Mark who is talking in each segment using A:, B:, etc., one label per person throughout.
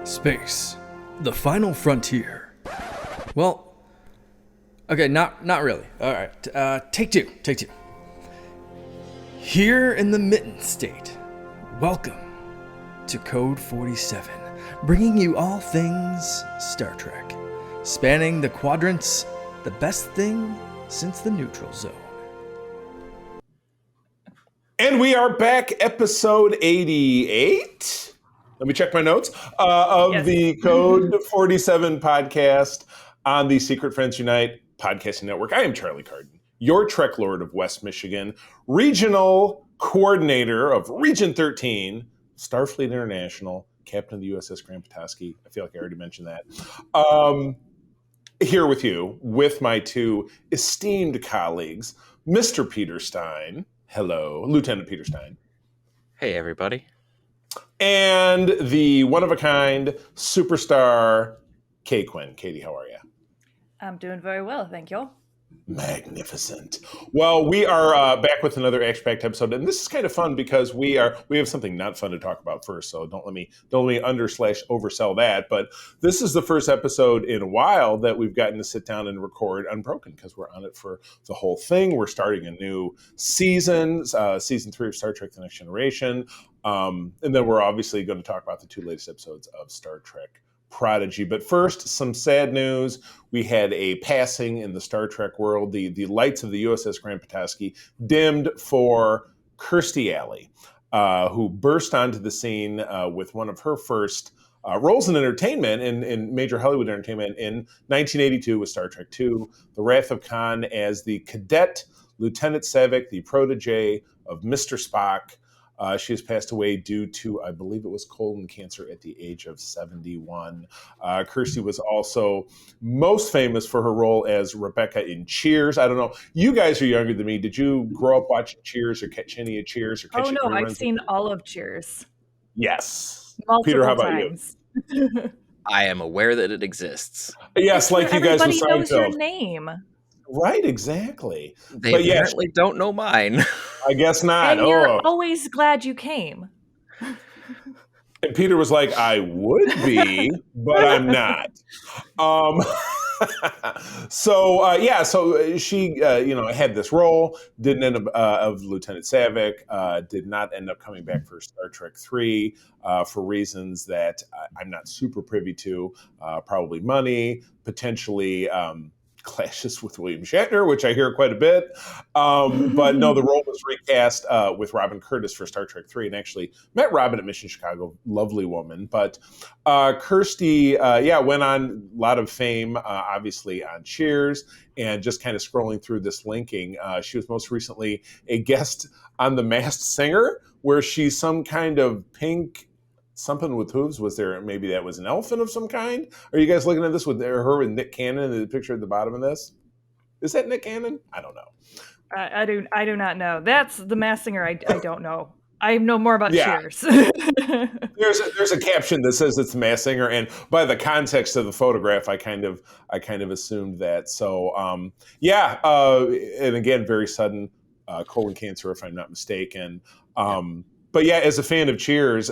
A: Space, the final frontier. Well, okay, not really. All right, take two. Here in the Mitten State, welcome to Code 47, bringing you all things Star Trek, spanning the quadrants, the best thing since the neutral zone.
B: And we are back, episode 88. Let me check my notes of the Code 47 podcast on the Secret Friends Unite podcasting network. I am Charlie Carden, your Trek Lord of West Michigan, regional coordinator of Region 13, Starfleet International, captain of the USS Grand Petoskey. I feel like I already mentioned that. Here with you, with my two esteemed colleagues, Mr. Peter Stein. Hello, Lieutenant Peter Stein.
C: Hey, everybody.
B: And the one-of-a-kind superstar, Kay Quinn. Katie, how are you?
D: I'm doing very well, thank you.
B: Magnificent. Well, we are back with another action-packed episode, and this is kind of fun because we have something not fun to talk about first. So don't let me oversell that. But this is the first episode in a while that we've gotten to sit down and record unbroken because we're on it for the whole thing. We're starting a new season, season 3 of Star Trek: The Next Generation, and then we're obviously going to talk about the 2 latest episodes of Star Trek: Prodigy. But first, some sad news. We had a passing in the Star Trek world. The lights of the USS Grand Petoskey dimmed for Kirstie Alley, who burst onto the scene with one of her first roles in entertainment, in major Hollywood entertainment, in 1982 with Star Trek II, The Wrath of Khan, as the cadet Lieutenant Saavik, the protege of Mr. Spock. She has passed away due to, I believe it was colon cancer at the age of 71. Kirstie was also most famous for her role as Rebecca in Cheers. I don't know. You guys are younger than me. Did you grow up watching Cheers or catch any of Cheers?
D: Oh, no, I've seen all of Cheers.
B: Yes.
D: Multiple
B: Peter, how about
D: times.
B: you?
C: I am aware that it exists.
B: Yes, like you guys with Seinfeld.
D: Everybody knows your name.
B: Right, exactly.
C: They apparently don't know mine.
B: I guess not.
D: And you're always glad you came.
B: And Peter was like, I would be, but I'm not. So she, had this role, didn't end up, of Lieutenant Saavik, did not end up coming back for Star Trek 3 for reasons that I'm not super privy to, probably money, potentially clashes with William Shatner, which I hear quite a bit. But no, the role was recast with Robin Curtis for Star Trek 3, and actually met Robin at Mission Chicago, lovely woman. But Kirstie, went on a lot of fame, obviously on Cheers, and just kind of scrolling through this linking. She was most recently a guest on The Masked Singer, where she's some kind of pink something with hooves. Was there, maybe that was an elephant of some kind? Are you guys looking at this with her and Nick Cannon in the picture at the bottom of this? Is that Nick Cannon? I don't know.
D: I do not know. That's The Masked Singer. I don't know. I know more about Cheers.
B: There's a caption that says it's The Masked Singer, and by the context of the photograph, I kind of assumed that. So and again, very sudden colon cancer, if I'm not mistaken. But yeah, as a fan of Cheers,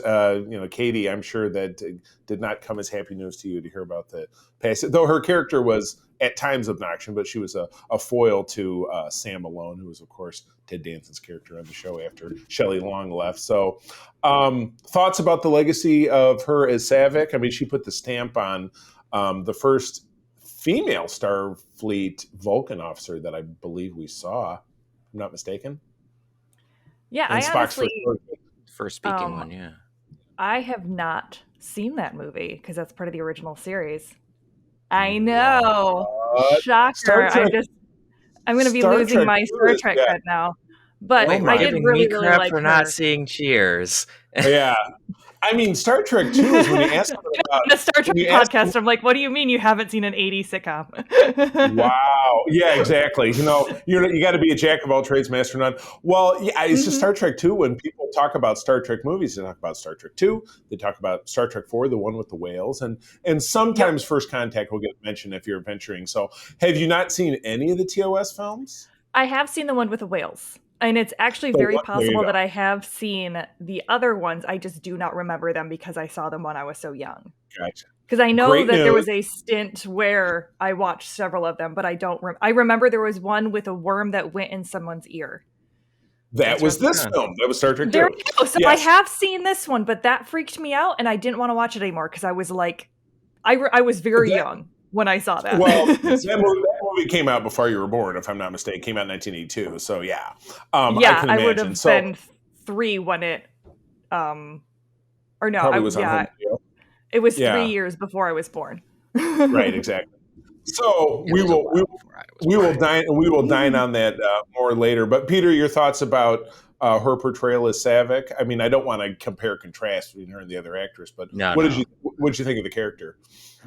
B: Katie, I'm sure that did not come as happy news to you to hear about the passing. Though her character was at times obnoxious, but she was a foil to Sam Malone, who was, of course, Ted Danson's character on the show after Shelley Long left. So thoughts about the legacy of her as Saavik? I mean, she put the stamp on the first female Starfleet Vulcan officer that I believe we saw, if I'm not mistaken.
D: Yeah,
B: and
D: I
B: Spock's
D: honestly...
C: First speaking one, yeah.
D: I have not seen that movie because that's part of the original series. I know. Shocker. I'm going to be losing my Star Trek cred now. But I did really like
C: for not seeing Cheers.
B: Yeah. I mean, Star Trek 2 is when you ask about
D: the Star Trek podcast. I'm like, what do you mean you haven't seen an 80s sitcom?
B: Wow. Yeah, exactly. You got to be a jack of all trades, master of none. Well, yeah, it's just Star Trek 2. When people talk about Star Trek movies, they talk about Star Trek 2. They talk about Star Trek 4, the one with the whales, and sometimes First Contact will get mentioned if you're venturing. So, have you not seen any of the TOS films?
D: I have seen the one with the whales. And it's actually
B: So
D: very
B: there you
D: possible
B: go.
D: that I have seen the other ones. I just do not remember them because I saw them when I was so young.
B: Gotcha.
D: Because I know
B: Great
D: that there
B: news.
D: was a stint where I watched several of them, but I don't. I remember there was one with a worm that went in someone's ear.
B: That was this film. That was Star Trek
D: There
B: 2.
D: we go. So I have seen this one, but that freaked me out, and I didn't want to watch it anymore because I was like, I was very young when I saw that.
B: Well, that movie came out before you were born, if I'm not mistaken. It came out in 1982. So yeah, I can imagine.
D: Would have been 3 when it, or no,
B: probably was on home video.
D: It was 3 years before I was born.
B: Right, exactly. So we will dine on that more later. But Peter, your thoughts about her portrayal as Saavik? I mean, I don't want to compare contrast between her and the other actress, but what did you think of the character?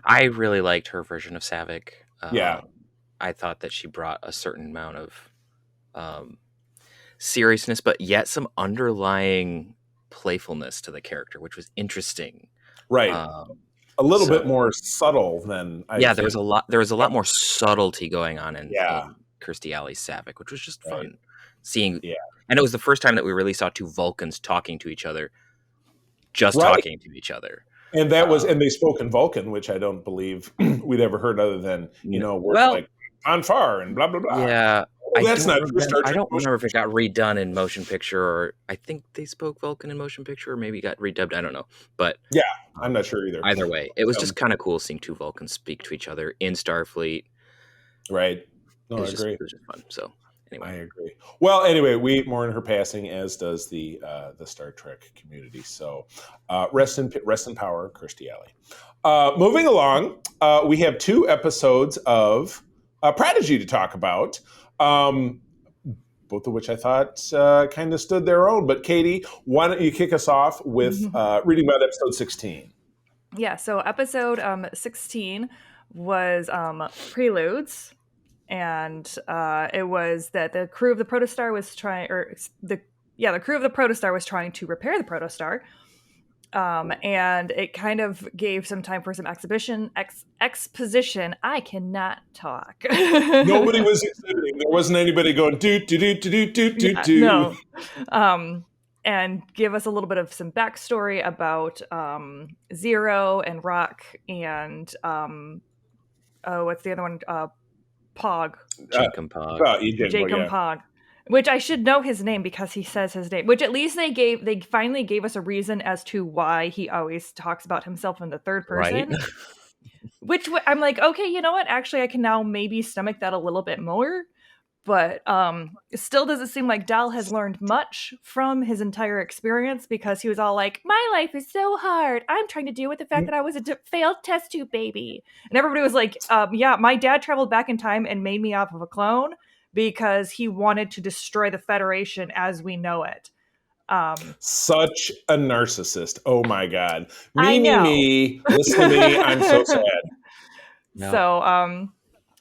C: I really liked her version of Saavik.
B: Yeah,
C: I thought that she brought a certain amount of seriousness, but yet some underlying playfulness to the character, which was interesting.
B: Right. A little bit more subtle than
C: there was a lot more subtlety going on in Kirstie Alley's Saavik, which was just fun seeing. Yeah. And it was the first time that we really saw two Vulcans talking to each other, talking to each other.
B: And that was, and they spoke in Vulcan, which I don't believe we'd ever heard other than, words like on far and blah, blah, blah.
C: Yeah.
B: Well, that's not true.
C: I don't remember if it got redone in motion picture, or I think they spoke Vulcan in motion picture, or maybe got redubbed. I don't know. But
B: yeah, I'm not sure either.
C: Either way, it was just kind of cool seeing two Vulcans speak to each other in Starfleet.
B: Right. No, I agree.
C: It was just fun. So anyway.
B: I agree. Well, anyway, we mourn her passing, as does the Star Trek community. So rest in power, Kirstie Alley. Moving along, we have 2 episodes of Prodigy to talk about. Both of which I thought kind of stood their own. But Katie, why don't you kick us off with reading about episode 16?
D: Yeah, so episode 16 was Preludes, and it was that the crew of the Protostar was the crew of the Protostar was trying to repair the Protostar. And it kind of gave some time for some exposition. I cannot talk.
B: Nobody was exhibiting. There wasn't anybody going do.
D: No. And give us a little bit of some backstory about Zero and Rock and what's the other one? Pog.
C: Jacob Pog.
D: Jacob Pog. Which I should know his name because he says his name. Which at least they finally gave us a reason as to why he always talks about himself in the third person.
C: Right.
D: Which I'm like, okay, you know what? Actually, I can now maybe stomach that a little bit more. But it still doesn't seem like Dal has learned much from his entire experience, because he was all like, my life is so hard. I'm trying to deal with the fact that I was a failed test tube baby. And everybody was like, yeah, my dad traveled back in time and made me off of a clone because he wanted to destroy the Federation as we know it.
B: Such a narcissist. Oh my God. Me. Listen to me. I'm so sad.
C: No.
D: So,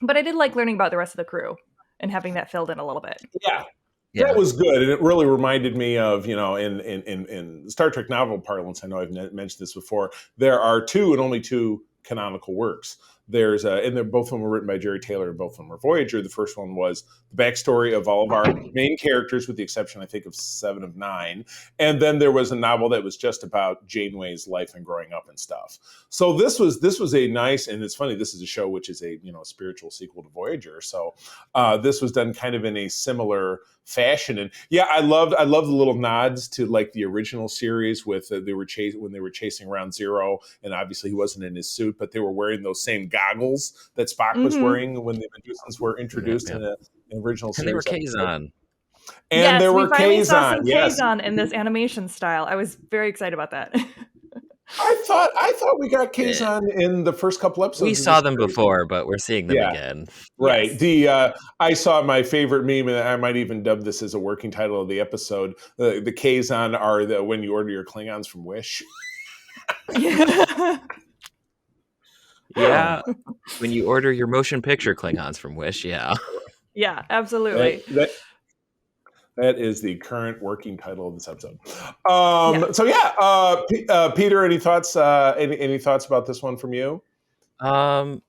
D: but I did like learning about the rest of the crew and having that filled in a little bit.
B: Yeah. That was good. And it really reminded me of, in Star Trek novel parlance, I know I've mentioned this before, there are 2 and only 2 canonical works. There's and both of them were written by Jerry Taylor, and both of them were Voyager. The first one was the backstory of all of our main characters, with the exception, I think, of 7 of 9. And then there was a novel that was just about Janeway's life and growing up and stuff. So this was a nice, and it's funny, this is a show which is a spiritual sequel to Voyager. So this was done kind of in a similar fashion. And yeah, I loved the little nods to like the original series with when they were chasing around Zero, and obviously he wasn't in his suit, but they were wearing those same goggles that Spock was wearing when the Medusans were introduced in the original series.
C: And they were Kazon.
B: And there were
D: Kazon. Saw some Kazon in this animation style. I was very excited about that.
B: I thought we got Kazon in the first couple episodes.
C: We saw them before, but we're seeing them again.
B: Right. Yes. I saw my favorite meme, and I might even dub this as a working title of the episode. The Kazon are the when you order your Klingons from Wish.
C: Yeah. When you order your motion picture Klingons from Wish, yeah.
D: Yeah, absolutely.
B: That is the current working title of this episode. So yeah, Peter, any thoughts? Any thoughts about this one from you?
C: I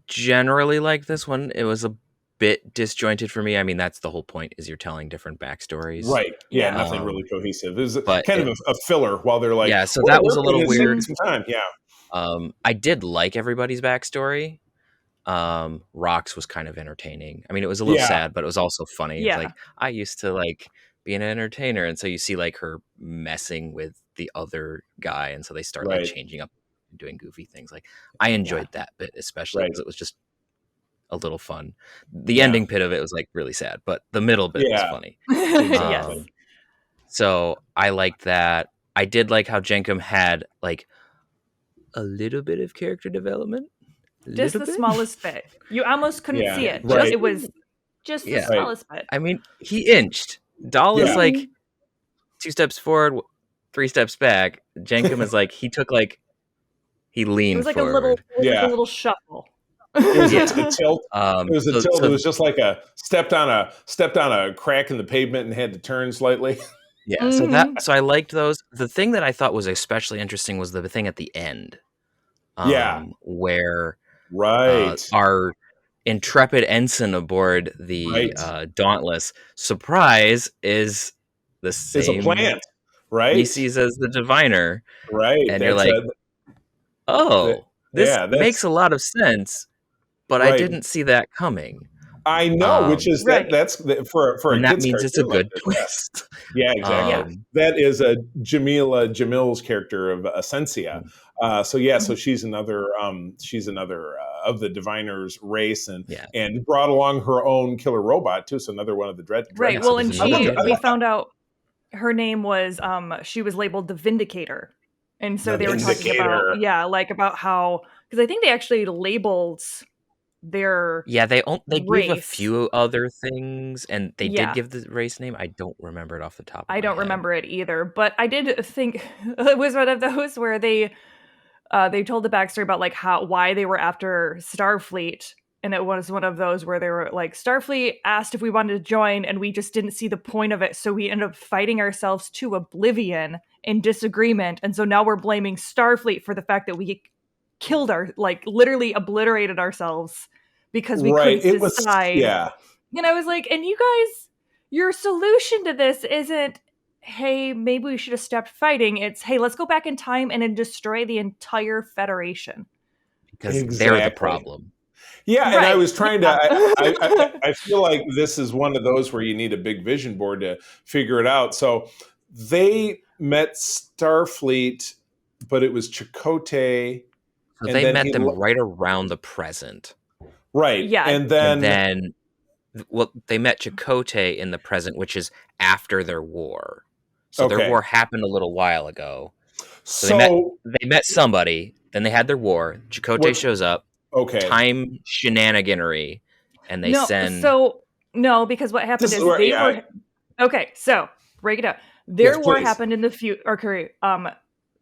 C: generally like this one. It was a bit disjointed for me. I mean, that's the whole point, is you're telling different backstories.
B: Right. Yeah, nothing really cohesive. It was kind of a filler while they're like,
C: yeah, so that was a little weird.
B: Some time. Yeah.
C: I did like everybody's backstory. Rock's was kind of entertaining. I mean, it was a little sad, but it was also funny.
D: Yeah.
C: It's like, I used to like be an entertainer, and so you see like her messing with the other guy, and so they start like changing up, doing goofy things. Like, I enjoyed that bit, especially because it was just a little fun. The ending bit of it was like really sad, but the middle bit was funny.
D: Yes.
C: So I liked that. I did like how Jenkum had like a little bit of character development.
D: Just the smallest bit. You almost couldn't see it.
B: Right.
D: It was just the smallest bit.
C: I mean, he inched. Dahl is like 2 steps forward, 3 steps back. Jenkum is like, he leaned. It was
D: like
C: forward.
D: a little shuffle.
B: It was a tilt. It was a tilt. It was just like stepped on a crack in the pavement and had to turn slightly.
C: Yeah. So I liked those. The thing that I thought was especially interesting was the thing at the end. Where our intrepid ensign aboard the Dauntless, surprise, is the same.
B: It's a plant, right?
C: Species as the Diviner,
B: right?
C: And you're like, this makes a lot of sense, but I didn't see that coming.
B: I know, which is that's for
C: and
B: a
C: that
B: kid's
C: means it's a good
B: like
C: twist.
B: Yeah, exactly. That is a Jamil's character of Essentia. So she's another of the Diviner's race, and brought along her own killer robot too. So another one of the Dread.
D: Right. Well, and we found out her name was she was labeled the Vindicator, and so they were talking about about how, because I think they actually labeled their
C: they gave a few other things, and they did give the race name. I don't remember it off the top of my head.
D: Remember it either, but I did think it was one of those where they told the backstory about like why they were after Starfleet, and it was one of those where they were like, Starfleet asked if we wanted to join, and we just didn't see the point of it, so we ended up fighting ourselves to oblivion in disagreement, and so now we're blaming Starfleet for the fact that we killed literally obliterated ourselves because we couldn't decide. And I was like, and you guys, your solution to this isn't, hey, maybe we should have stopped fighting. It's, hey, let's go back in time and then destroy the entire Federation.
C: Because they're the problem.
B: Yeah, and I was trying to, I feel like this is one of those where you need a big vision board to figure it out. So they met Starfleet, but it was Chakotay.
C: So they met them right around the present.
B: Right.
D: Yeah.
B: And then
C: they met Chakotay in the present, which is after their war. So their war happened a little while ago. So they met somebody, then they had their war. Chakotay shows up. Time shenaniganery. And they send...
D: No, because what happened is they were... Okay, so break it up. Their war happened in the future.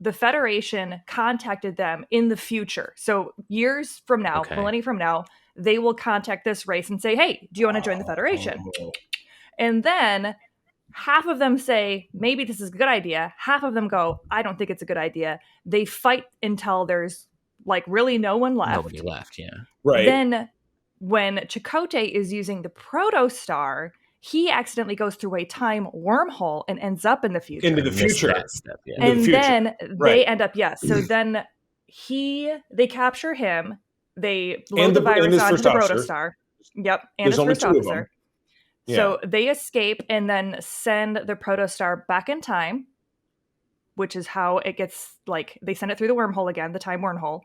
D: The Federation contacted them in the future. So years from now, millennia from now, they will contact this race and say, hey, do you want to join the Federation? And then half of them say, maybe this is a good idea. Half of them go, I don't think it's a good idea. They fight until there's like really no one left.
C: Nobody left, yeah.
B: Right.
D: Then when Chakotay is using the protostar, he accidentally goes through a time wormhole and ends up in the future.
B: Into the future.
D: And then they end up, so then they capture him. They blow the virus onto the protostar. Yep. And his first officer. Yeah. So they escape and then send the protostar back in time, which is how it gets, like, they send it through the wormhole again, the time wormhole.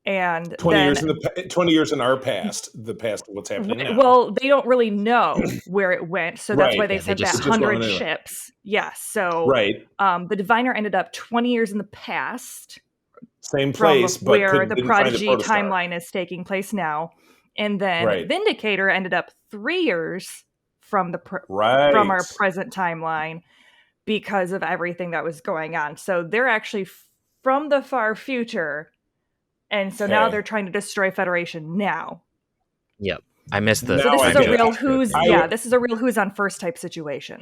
D: And
B: 20 years in our past, the past of what's happening now.
D: Well, they don't really know where it went, so that's why they sent that 100 ships. Yeah, so the Diviner ended up 20 years in the past,
B: same place, but
D: where the Prodigy timeline is taking place now, and then Vindicator ended up 3 years from from our present timeline because of everything that was going on. So they're actually from the far future. And so now they're trying to destroy Federation now.
C: Yep. I missed the.
D: So this is a real
C: this
D: is a real who's on first type situation.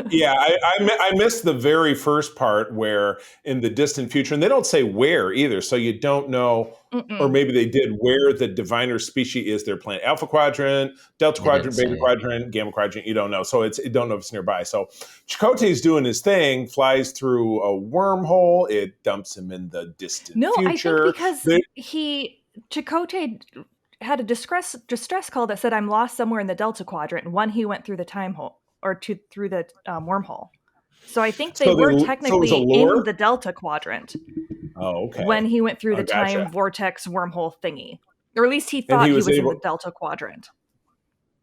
B: Yeah, I missed the very first part where in the distant future, and they don't say where either, so you don't know, or maybe they did, where the diviner species is. Their planet, Alpha Quadrant, Delta Quadrant, Beta Quadrant, Gamma Quadrant. You don't know, so you don't know if it's nearby. So Chakotay's doing his thing, flies through a wormhole. It dumps him in the distant future.
D: I think because Chakotay had a distress call that said, "I'm lost somewhere in the Delta Quadrant." And he went through the time hole through the wormhole. So I think they were technically in the Delta Quadrant.
B: Oh, okay.
D: When he went through the time vortex wormhole thingy, or at least he thought he was in the Delta Quadrant.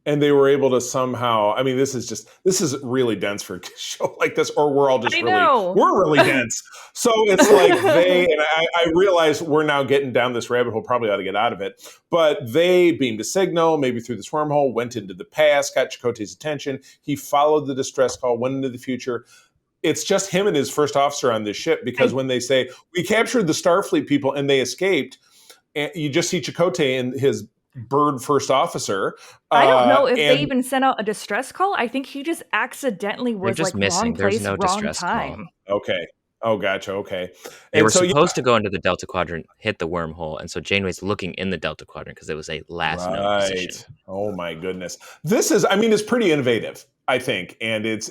B: And they were able to somehow, I mean, this is really dense for a show like this, or we're all just we're really dense. So it's like and I realize we're now getting down this rabbit hole, probably ought to get out of it, but they beamed a signal, maybe through this wormhole, went into the past, got Chakotay's attention. He followed the distress call, went into the future. It's just him and his first officer on this ship, because when they say, we captured the Starfleet people and they escaped, and you just see Chakotay and his bird first officer.
D: I don't know if they even sent out a distress call. I think he just accidentally was just like missing. Wrong place, wrong time.
B: Call. Okay. Oh, gotcha. Okay.
C: They were supposed to go into the Delta Quadrant, hit the wormhole, and so Janeway's looking in the Delta Quadrant because it was a last known position.
B: Oh my goodness. This is, I mean, it's pretty innovative, I think, and it's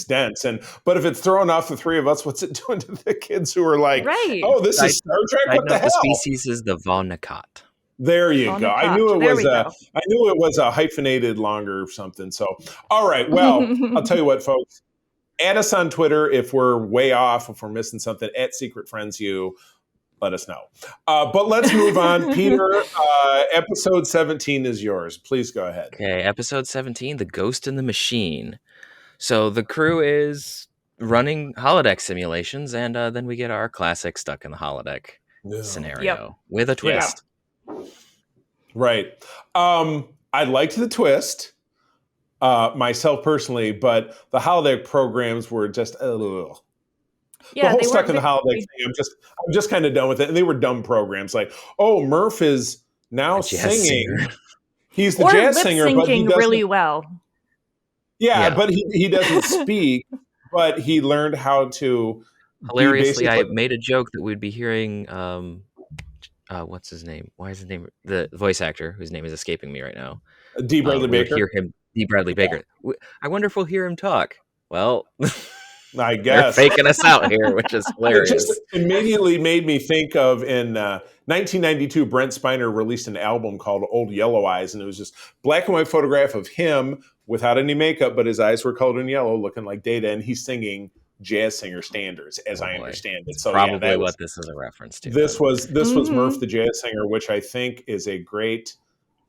B: dense. But if it's throwing off the three of us, what's it doing to the kids who are like, oh, this is Star Trek? What the hell?
C: The species is the Vaughnakat.
B: There you go. I knew it was a hyphenated longer something. So, all right. Well, I'll tell you what, folks. Add us on Twitter if we're way off, if we're missing something. At Secret Friends U, let us know. But let's move on. Peter, episode 17 is yours. Please go ahead.
C: Okay, episode 17, The Ghost in the Machine. So the crew is running holodeck simulations, and then we get our classic stuck in the holodeck scenario with a twist.
B: Right. I liked the twist myself personally, but the holodeck programs were just a little. The whole stuck in the holodeck thing, I'm just kind of done with it. And they were dumb programs, like, oh, Murph is now singing. He's the jazz singer, but he doesn't
D: really well.
B: Yeah, but he doesn't speak, but he learned how to.
C: Hilariously, I made a joke that we'd be hearing. What's his name? Why is his name? The voice actor whose name is escaping me right now.
B: D. Bradley Baker.
C: Hear him. D. Bradley Baker. I wonder if we'll hear him talk. Well,
B: I guess
C: they're faking us out here, which is hilarious.
B: It just immediately made me think of in 1992, Brent Spiner released an album called Old Yellow Eyes, and it was just black and white photograph of him without any makeup, but his eyes were colored in yellow, looking like Data, and he's singing jazz singer standards, as I understand it. So
C: probably what this is a reference to.
B: This was Murph the jazz singer, which I think is a great.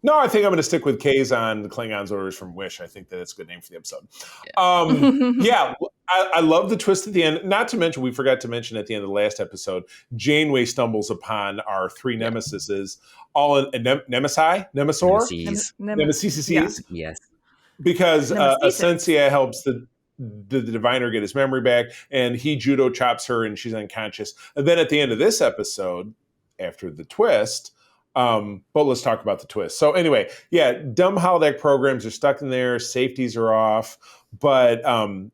B: No, I think I'm going to stick with Kazon, the Klingons' orders from Wish. I think that's a good name for the episode. I love the twist at the end. Not to mention, we forgot to mention at the end of the last episode, Janeway stumbles upon our three nemesises, all in Nemesis.
C: Yes.
B: Because Essentia helps the diviner get his memory back, and he judo chops her, and she's unconscious. And then at the end of this episode, after the twist, but let's talk about the twist. So anyway, dumb holodeck programs are stuck in there, safeties are off, but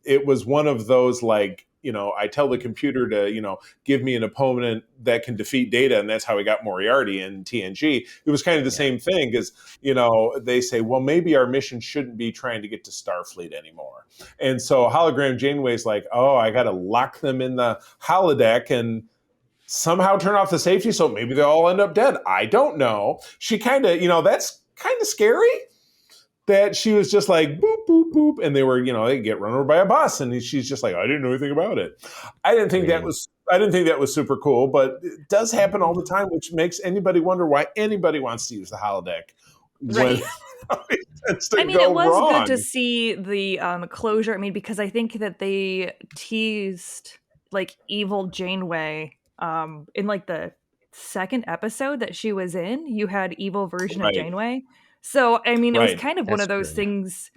B: it was one of those, like, I tell the computer to, give me an opponent that can defeat Data, and that's how we got Moriarty in TNG. It was kind of the same thing, because, they say, well, maybe our mission shouldn't be trying to get to Starfleet anymore. And so Hologram Janeway's like, oh, I got to lock them in the holodeck and somehow turn off the safety, so maybe they'll all end up dead. I don't know. She kind of, that's kind of scary, that she was just like, boop, boop, boop, and they were, they get run over by a bus, and she's just like, I didn't know anything about it. I didn't think that was super cool, but it does happen all the time, which makes anybody wonder why anybody wants to use the holodeck.
D: Right. It was good to see the closure. Because I think that they teased like evil Janeway in like the second episode that she was in. You had evil version of Janeway. So, it was kind of one of those things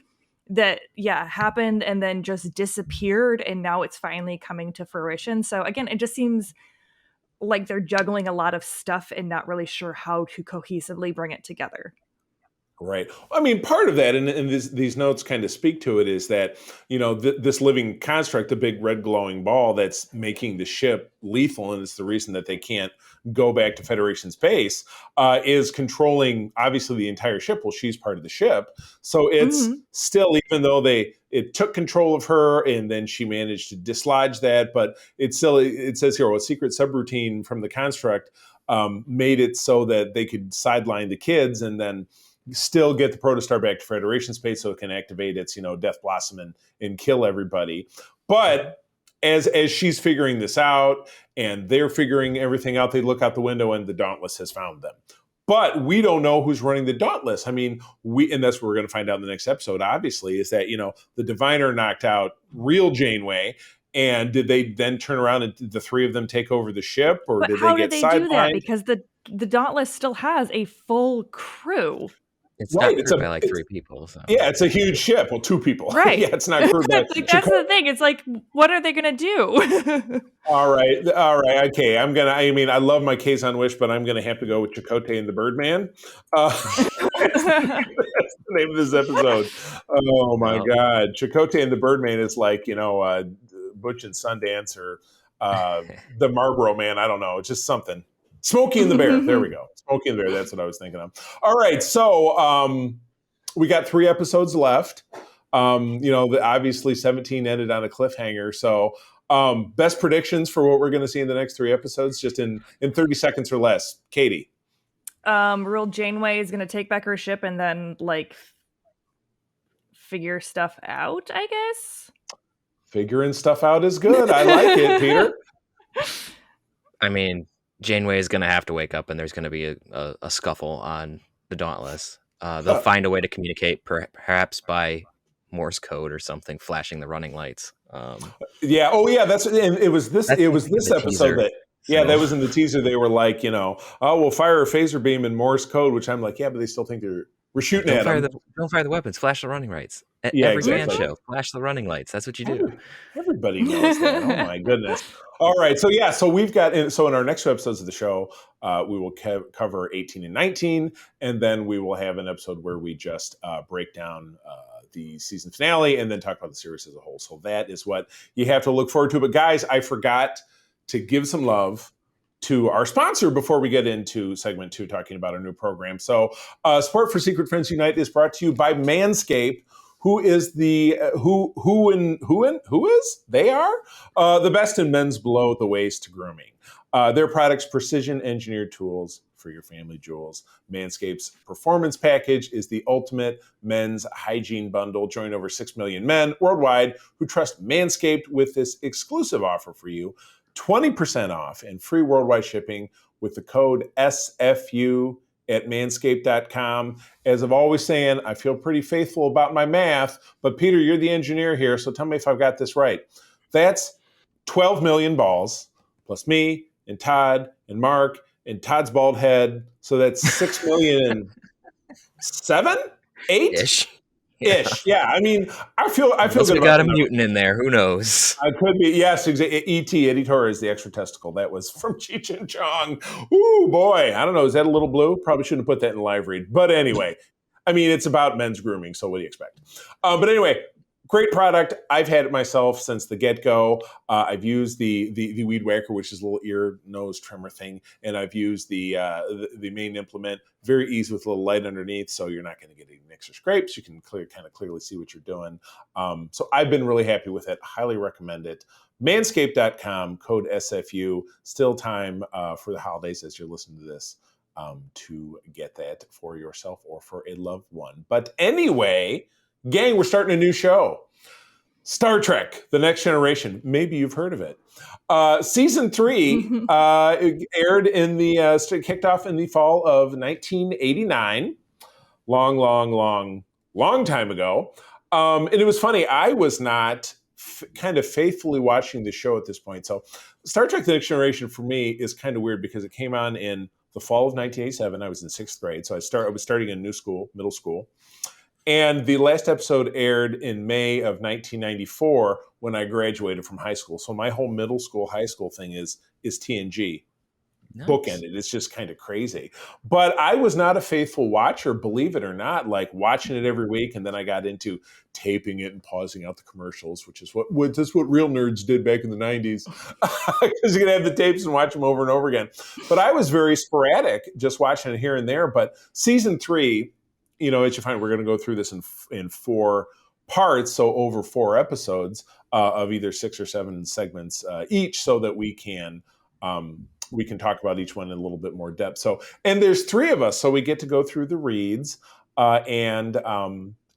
D: that, happened and then just disappeared, and now it's finally coming to fruition. So, again, it just seems like they're juggling a lot of stuff and not really sure how to cohesively bring it together.
B: Right. I mean, part of that, and these notes kind of speak to it, is that, this living construct, the big red glowing ball that's making the ship lethal, and it's the reason that they can't go back to Federation space, is controlling, obviously, the entire ship. Well, she's part of the ship. So it's still, even though it took control of her, and then she managed to dislodge that, but it says here, a secret subroutine from the construct made it so that they could sideline the kids and then still get the protostar back to Federation space so it can activate its, Death Blossom and kill everybody. But as she's figuring this out and they're figuring everything out, they look out the window and the Dauntless has found them. But we don't know who's running the Dauntless. I mean, and that's what we're going to find out in the next episode, obviously, is that, the Diviner knocked out real Janeway. And did they then turn around and did the three of them take over the ship, or did they get sidelined?
D: How did they do that? Because the Dauntless still has a full crew.
C: It's not crewed by like three people. So.
B: Yeah, it's a huge ship. Well, two people.
D: Right.
B: Yeah, it's not crewed by...
D: That's the thing. It's like, what are they going to do?
B: All right. Okay. I love my Kazon Wish, but I'm going to have to go with Chakotay and the Birdman. That's the name of this episode. Oh, my God. Chakotay and the Birdman is like, Butch and Sundance or the Marlboro Man. I don't know. It's just something. Smokey and the Bear. There we go. Smokey and the Bear. That's what I was thinking of. All right. So we got 3 episodes left. Obviously 17 ended on a cliffhanger. So best predictions for what we're going to see in the next 3 episodes, just in 30 seconds or less. Katie.
D: Real Janeway is going to take back her ship and then figure stuff out, I guess.
B: Figuring stuff out is good. I like it, Peter.
C: I mean, Janeway is going to have to wake up and there's going to be a scuffle on the Dauntless. They'll find a way to communicate, perhaps by Morse code or something, flashing the running lights.
B: Yeah. Oh, yeah. It was this episode
C: teaser.
B: That was in the teaser. They were like, we'll fire a phaser beam in Morse code, which I'm like, yeah, but they still think we're shooting at them.
C: Don't fire the weapons. Flash the running lights. Every fan show, flash the running lights. That's what you do.
B: Everybody knows that. Oh my goodness. All right. So we've got in our next 2 episodes of the show, we will cover 18 and 19, and then we will have an episode where we just break down the season finale and then talk about the series as a whole. So that is what you have to look forward to. But guys, I forgot to give some love to our sponsor before we get into segment 2, talking about our new program. So Support for Secret Friends Unite is brought to you by Manscaped, who is the they are the best in men's below the waist grooming. Their products, precision engineered tools for your family jewels. Manscaped's Performance Package is the ultimate men's hygiene bundle. Join over 6 million men worldwide who trust Manscaped with this exclusive offer for you. 20% off and free worldwide shipping with the code SFU at manscaped.com. As I'm always saying, I feel pretty faithful about my math, but Peter, you're the engineer here, so tell me if I've got this right. That's 12 million balls, plus me and Todd and Mark and Todd's bald head. So that's 6 million and 7, 8?
C: Ish.
B: Yeah. I mean, I feel good.
C: We got a mutant in there. Who knows?
B: I could be. Yes, exactly. E.T. Eddie Torres, the extra testicle. That was from Cheech and Chong. Ooh, boy. I don't know. Is that a little blue? Probably shouldn't have put that in live read. But anyway, I mean, it's about men's grooming. So what do you expect? But anyway, great product. I've had it myself since the get-go. I've used the Weed Whacker, which is a little ear, nose trimmer thing. And I've used the main implement. Very easy with a little light underneath, so you're not going to get any nicks or scrapes. You can clearly see what you're doing. So I've been really happy with it. Highly recommend it. Manscaped.com, code SFU. Still time for the holidays as you're listening to this to get that for yourself or for a loved one. But anyway, gang, we're starting a new show. Star Trek, The Next Generation. Maybe you've heard of it. Season 3 aired kicked off in the fall of 1989. Long time ago. And it was funny. I was not kind of faithfully watching the show at this point. So Star Trek, The Next Generation for me is kind of weird because it came on in the fall of 1987. I was in 6th grade. So I was starting in middle school. And the last episode aired in May of 1994 when I graduated from high school. So my whole middle school, high school thing is TNG. bookended. It's just kind of crazy. But I was not a faithful watcher, believe it or not, like watching it every week. And then I got into taping it and pausing out the commercials, which is what real nerds did back in the 90s. Because you could have the tapes and watch them over and over again. But I was very sporadic, just watching it here and there. But season 3, as you find, we're going to go through this in 4 parts, so over 4 episodes of either 6 or 7 segments each, so that we can talk about each one in a little bit more depth. So, and there's 3 of us, so we get to go through the reads and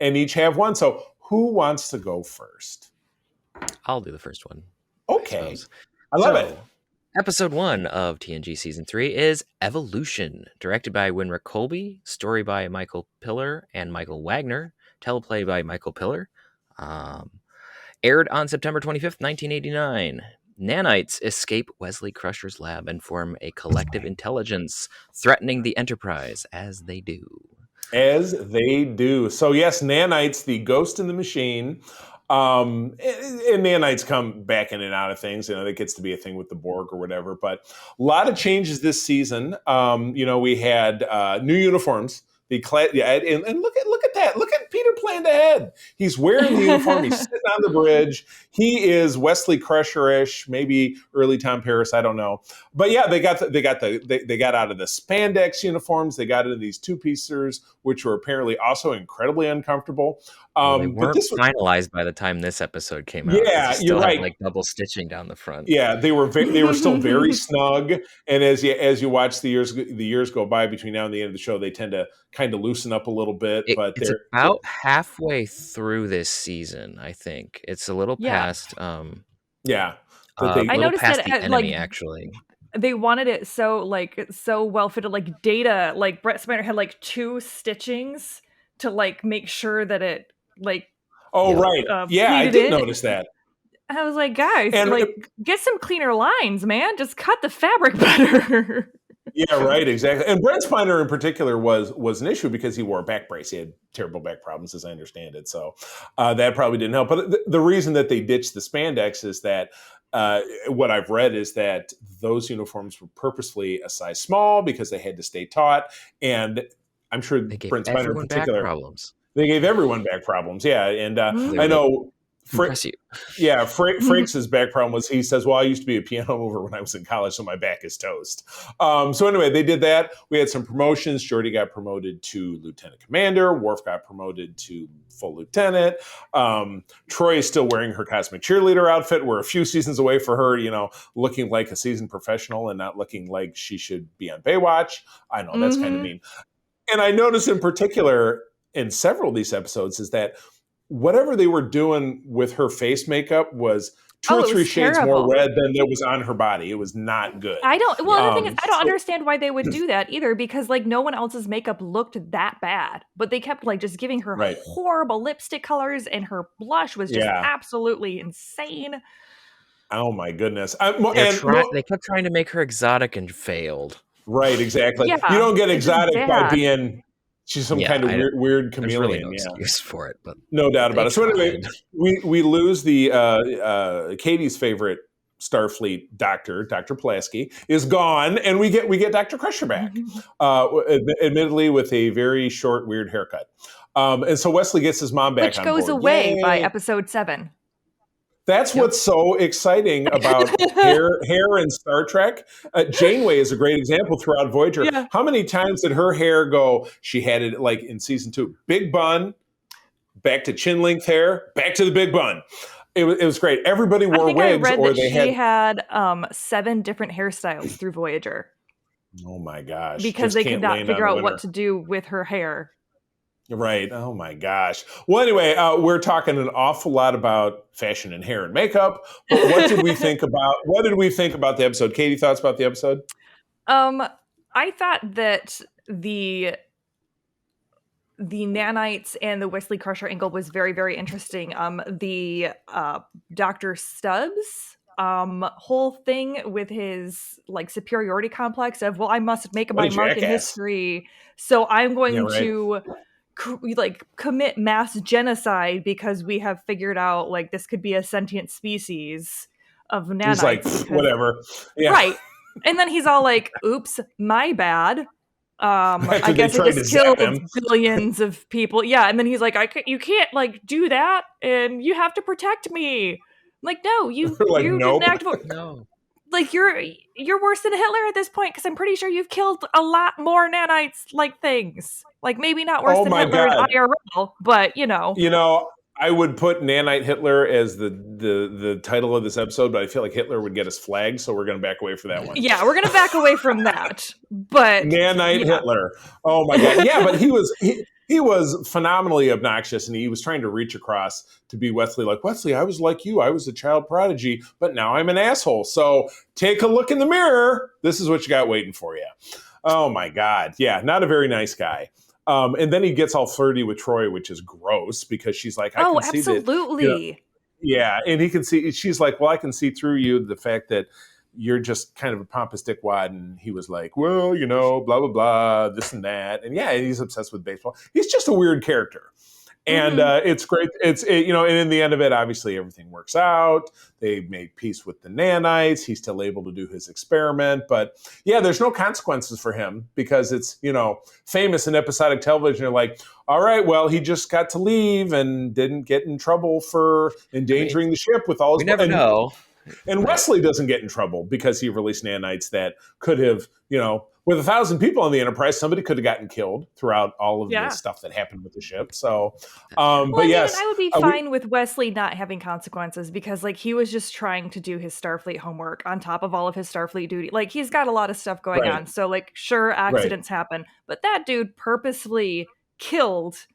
B: each have one. So, who wants to go first?
C: I'll do the first one.
B: Okay, I love it.
C: Episode 1 of TNG Season 3 is Evolution, directed by Winrick Colby, story by Michael Piller and Michael Wagner, teleplay by Michael Piller. Aired on September 25th, 1989. Nanites escape Wesley Crusher's lab and form a collective intelligence, threatening the Enterprise, as they do.
B: As they do. So yes, nanites, the ghost in the machine. And nanites come back in and out of things. That gets to be a thing with the Borg or whatever. But a lot of changes this season. We had new uniforms. And look at that. Look at Peter planned ahead. He's wearing the uniform. He's sitting on the bridge. He is Wesley Crusher-ish, maybe early Tom Paris. I don't know. But yeah, they got out of the spandex uniforms. They got into these 2-piecers, which were apparently also incredibly uncomfortable.
C: They weren't finalized by the time this episode came out.
B: Yeah, you're right.
C: Like double stitching down the front.
B: Yeah, they were still very snug. And as you watch the years go by between now and the end of the show, they tend to kind of loosen up a little bit. But
C: it's about halfway through this season, I think. It's a little past.
B: I
D: noticed that
C: the enemy, actually.
D: They wanted it so well fitted, like Data, like Brett Spiner had like 2 stitchings to like make sure that it like.
B: Oh right, I did notice that.
D: I was like, guys, get some cleaner lines, man. Just cut the fabric better.
B: Yeah, right, exactly. And Brent Spiner in particular was an issue because he wore a back brace. He had terrible back problems, as I understand it. So that probably didn't help. But the reason that they ditched the spandex is that what I've read is that those uniforms were purposefully a size small because they had to stay taut. And I'm sure Brent Spiner in particular problems. They gave everyone back problems. Yeah, and I know. Frank's back problem was, he says, well, I used to be a piano mover when I was in college, so my back is toast. So anyway, they did that. We had some promotions. Geordi got promoted to lieutenant commander. Worf got promoted to full lieutenant. Troy is still wearing her cosmic cheerleader outfit. We're a few seasons away for her, looking like a seasoned professional and not looking like she should be on Baywatch. I know, that's kind of mean. And I noticed in particular in several of these episodes is that whatever they were doing with her face makeup was 2 or 3 shades more red than there was on her body. It was not good.
D: The thing is, I don't understand why they would do that either, because like no one else's makeup looked that bad, but they kept like just giving her horrible lipstick colors, and her blush was just absolutely insane.
B: Oh my goodness.
C: They kept trying to make her exotic and failed.
B: Right, exactly. Yeah, you don't get exotic by being... She's some kind of weird chameleon.
C: Really no excuse for it, but
B: no doubt about it. So anyway, we lose the Katie's favorite Starfleet doctor, Dr. Pulaski, is gone, and we get Dr. Crusher back, admittedly with a very short, weird haircut. And so Wesley gets his mom back,
D: which goes away by episode 7.
B: That's what's so exciting about hair in Star Trek. Janeway is a great example throughout Voyager. Yeah. How many times did her hair go? She had it like in season 2, big bun, back to chin length hair, back to the big bun. It was great. Everybody wore wigs,
D: she had 7 different hairstyles through Voyager.
B: Oh my gosh!
D: Because they could not figure out what to do with her hair.
B: Right. Oh my gosh. Well, anyway, we're talking an awful lot about fashion and hair and makeup. But what did we think about? What did we think about the episode? Katie, thoughts about the episode?
D: I thought that the nanites and the Wesley Crusher angle was very, very interesting. The Dr. Stubbs whole thing with his like superiority complex of, well, I must make my mark in history, so I'm going to commit mass genocide because we have figured out like this could be a sentient species of nanites.
B: He's like, whatever. Yeah.
D: Right. And then he's all like, oops, my bad. I guess it just killed billions of people. Yeah, and then he's like, you can't like do that, and you have to protect me. I'm like, no, you
B: like,
D: you
B: nope.
D: didn't act.
C: No.
D: Like you're worse than Hitler at this point, because I'm pretty sure you've killed a lot more nanites like things. Like maybe not worse than Hitler in IRL, but you know.
B: You know, I would put Nanite Hitler as the title of this episode, but I feel like Hitler would get us flagged, so we're going to back away from that one.
D: Yeah, we're going to back away from that. But
B: Nanite Hitler. Oh my God. Yeah, but he was phenomenally obnoxious, and he was trying to reach across to be Wesley. Like, Wesley, I was like you. I was a child prodigy, but now I'm an asshole. So take a look in the mirror. This is what you got waiting for you. Oh my God. Yeah, not a very nice guy. And then he gets all flirty with Troy, which is gross because she's like, I can see that.
D: Absolutely.
B: Yeah. And he can see, she's like, well, I can see through you the fact that you're just kind of a pompous dickwad. And he was like, well, you know, blah, blah, blah, this and that. And yeah, he's obsessed with baseball. He's just a weird character. And it's great. And in the end of it, obviously everything works out. They make peace with the nanites. He's still able to do his experiment. But yeah, there's no consequences for him because it's, famous in episodic television. You're like, all right, well, he just got to leave and didn't get in trouble for endangering the ship with all his...
C: We never know.
B: And Wesley doesn't get in trouble because he released nanites that could have, with 1,000 people on the Enterprise, somebody could have gotten killed throughout all of the stuff that happened with the ship. So, but yes.
D: I would be fine with Wesley not having consequences because, like, he was just trying to do his Starfleet homework on top of all of his Starfleet duty. Like, he's got a lot of stuff going on. So, like, sure, accidents happen. But that dude purposefully killed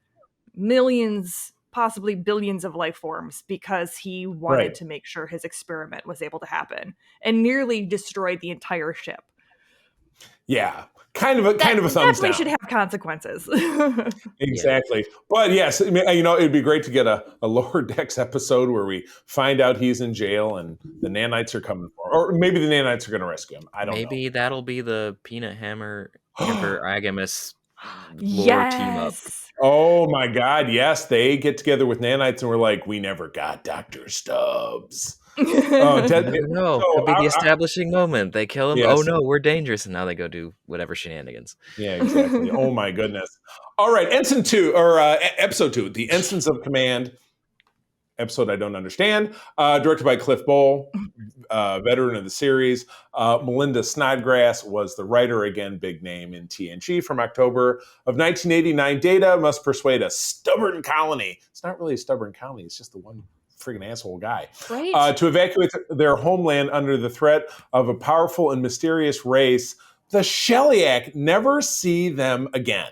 D: millions, possibly billions of life forms because he wanted to make sure his experiment was able to happen and nearly destroyed the entire ship.
B: Yeah, kind of a thumbs down.
D: Definitely should have consequences.
B: Exactly. But yes, it'd be great to get a Lower Decks episode where we find out he's in jail and the nanites are coming for him. Or maybe the nanites are going to rescue him. I don't know.
C: Maybe that'll be the Peanut Hammer Emperor Agamus lore team up.
B: Oh my God, yes. They get together with nanites and we're like, we never got Dr. Stubbs.
C: Could be the establishing moment. They kill him. Yes. Oh no, we're dangerous, and now they go do whatever shenanigans.
B: Yeah, exactly. Oh my goodness. All right, Episode 2, The Ensigns of Command. Episode I don't understand. Directed by Cliff Bowl, veteran of the series. Melinda Snodgrass was the writer, again, big name in TNG from October of 1989. Data must persuade a stubborn colony. It's not really a stubborn colony. It's just the one friggin' asshole guy, to evacuate their homeland under the threat of a powerful and mysterious race. The Shellyak never see them again.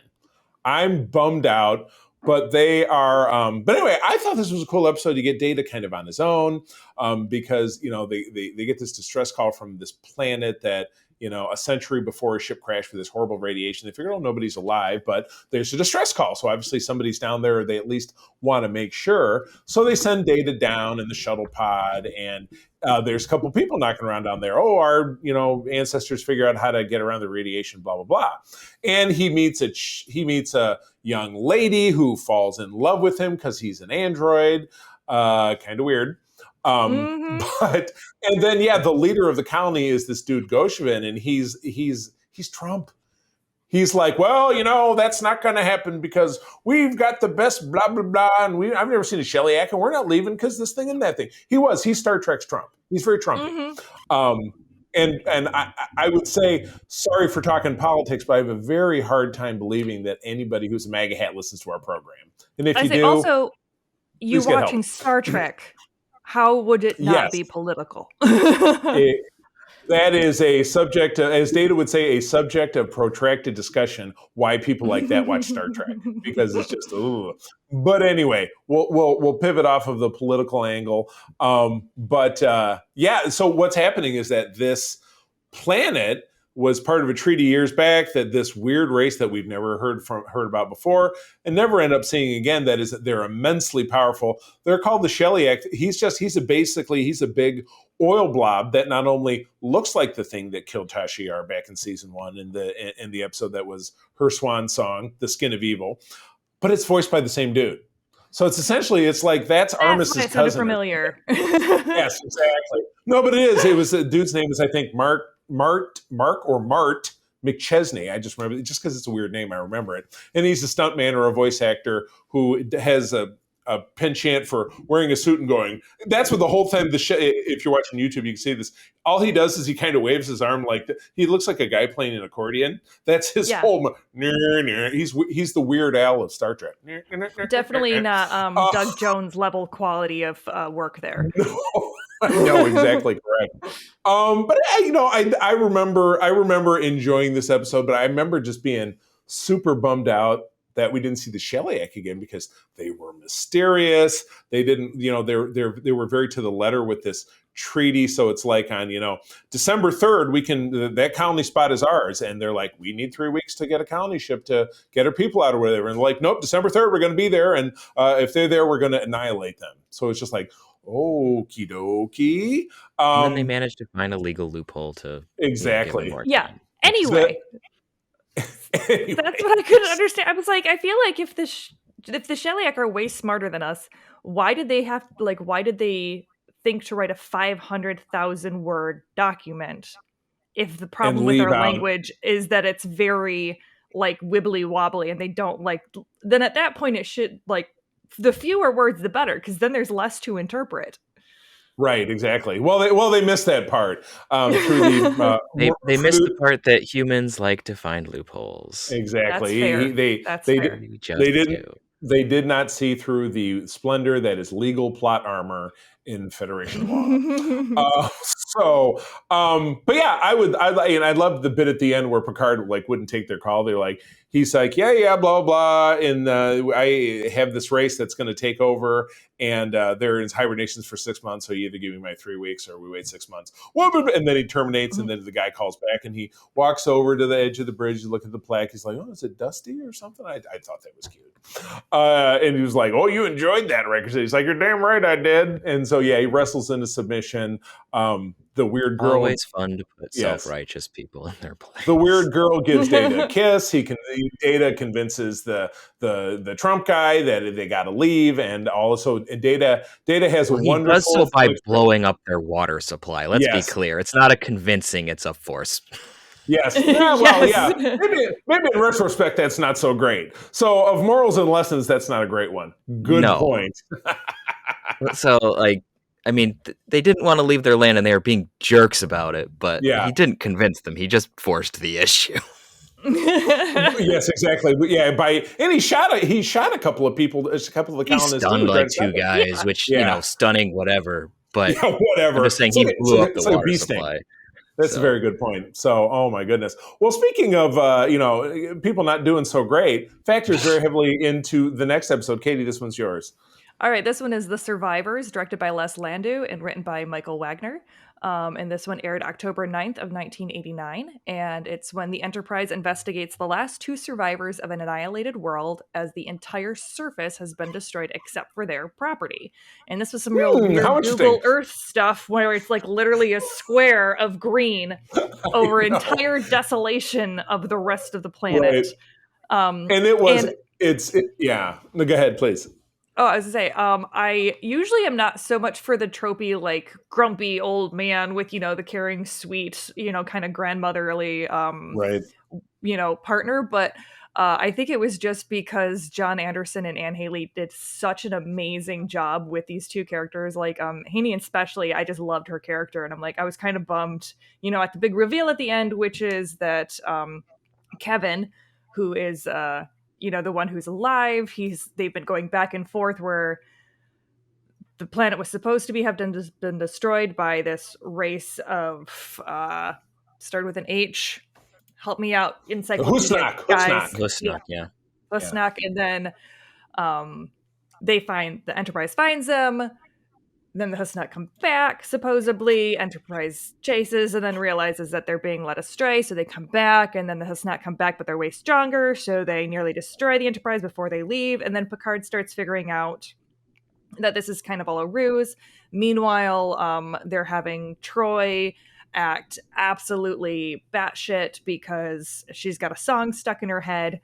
B: I'm bummed out, but they are. But anyway, I thought this was a cool episode to get Data kind of on his own because they get this distress call from this planet that. A century before a ship crashed with this horrible radiation. They figure, nobody's alive, but there's a distress call. So obviously somebody's down there. They at least want to make sure. So they send Data down in the shuttle pod, and there's a couple people knocking around down there. Oh, our ancestors figure out how to get around the radiation, blah, blah, blah. And he meets a young lady who falls in love with him because he's an android. Kind of weird. But then the leader of the colony is this dude Goshevin, and he's Trump. He's like, well, that's not going to happen because we've got the best blah blah blah, and I've never seen a Shellyak, and we're not leaving because this thing and that thing. He's Star Trek's Trump. He's very Trumpy. And I would say, sorry for talking politics, but I have a very hard time believing that anybody who's a MAGA hat listens to our program. And if you do,
D: also you watching Star Trek. How would it not be political?
B: That is a subject, as Data would say, a subject of protracted discussion. Why people like that watch Star Trek, because it's just. Ugh. But anyway, we'll pivot off of the political angle. So what's happening is that this planet was part of a treaty years back that this weird race that we've never heard about before and never end up seeing again. That is, they're immensely powerful. They're called the Shellyak. He's a big oil blob that not only looks like the thing that killed Tasha Yar back in season 1 in the episode that was her swan song, The Skin of Evil, but it's voiced by the same dude. So it's like that's Armis's cousin.
D: Familiar.
B: Yes, exactly. No, but it is. The dude's name is, I think, Mark Mark McChesney. I just remember, just because it's a weird name, I remember it. And he's a stuntman or a voice actor who has a penchant for wearing a suit and going. That's what the whole time. If you're watching YouTube, you can see this. All he does is he kind of waves his arm like he looks like a guy playing an accordion. That's his whole. He's the Weird Al of Star Trek.
D: Definitely not Doug Jones level quality of work there.
B: No, exactly correct. But I remember enjoying this episode, but I remember just being super bummed out that we didn't see the Shellyak again because they were mysterious. They didn't, they were very to the letter with this treaty. So it's like on, December 3rd, that colony spot is ours. And they're like, we need 3 weeks to get a colony ship to get our people out or whatever. And like, nope, December 3rd, we're going to be there. And if they're there, we're going to annihilate them. So it's just like, okie dokie.
C: And then they managed to find a legal loophole to
B: exactly.
D: Yeah. Anyway. That's what I couldn't understand. I was like, I feel like if the Shellyak are way smarter than us, why did they think to write a 500,000 word document if the problem with our language is that it's very like wibbly wobbly and they don't then at that point it should the fewer words the better because then there's less to interpret.
B: Right, exactly. Well, they missed that part.
C: They missed the part that humans like to find loopholes.
B: Exactly.
D: That's fair.
B: They did not see through the splendor that is legal plot armor in Federation law. But yeah, I loved the bit at the end where Picard wouldn't take their call. They're like, he's like, yeah, blah, blah. And I have this race that's going to take over. And they're in hibernations for 6 months. So you either give me my 3 weeks or we wait 6 months. And then he terminates. And then the guy calls back and he walks over to the edge of the bridge. You look at the plaque. He's like, oh, is it Dusty or something? I thought that was cute. And he was like, oh, you enjoyed that record. He's like, you're damn right I did. And so, yeah, he wrestles into submission. The weird girl.
C: Always fun to put self-righteous people in their place.
B: The weird girl gives Data a kiss. Data convinces the Trump guy that they got to leave, and also Data has a wonderful. He does
C: so by blowing up their water supply. Let's be clear. It's not a convincing; it's a force.
B: Yes. Yeah, well, yeah. Maybe in retrospect, that's not so great. So, of morals and lessons, that's not a great one. Good point.
C: So, they didn't want to leave their land and they were being jerks about it, but he didn't convince them. He just forced the issue.
B: Yes, exactly. He shot a couple of people, a couple of the colonists.
C: He stunned 2 guys, which, stunning, whatever. But whatever. I'm just saying he blew up the water supply.
B: That's a very good point. So, oh my goodness. Well, speaking of, people not doing so great, factors very heavily into the next episode. Katie, this one's yours.
D: All right, this one is The Survivors, directed by Les Landau and written by Michael Wagner. And this one aired October 9th of 1989. And it's when the Enterprise investigates the last 2 survivors of an annihilated world as the entire surface has been destroyed except for their property. And this was some real weird Google Earth stuff where it's literally a square of green over entire desolation of the rest of the planet.
B: Right. And it was, No, go ahead, please.
D: Oh, I was gonna say, I usually am not so much for the tropey, grumpy old man with, the caring, sweet, kind of grandmotherly, partner. But I think it was just because John Anderson and Anne Haley did such an amazing job with these 2 characters. Haney especially, I just loved her character. And I was kind of bummed, at the big reveal at the end, which is that Kevin, who is... the one who's alive, they've been going back and forth where the planet was supposed to have been destroyed by this race of, started with an H. Help me out, encyclopedia guys.
C: Husnak, yeah.
D: Husnak, and then the Enterprise finds them. Then the Husnak come back, supposedly. Enterprise chases and then realizes that they're being led astray, so they come back, and then the Husnak come back, but they're way stronger, so they nearly destroy the Enterprise before they leave, and then Picard starts figuring out that this is kind of all a ruse. Meanwhile, they're having Troy act absolutely batshit because she's got a song stuck in her head.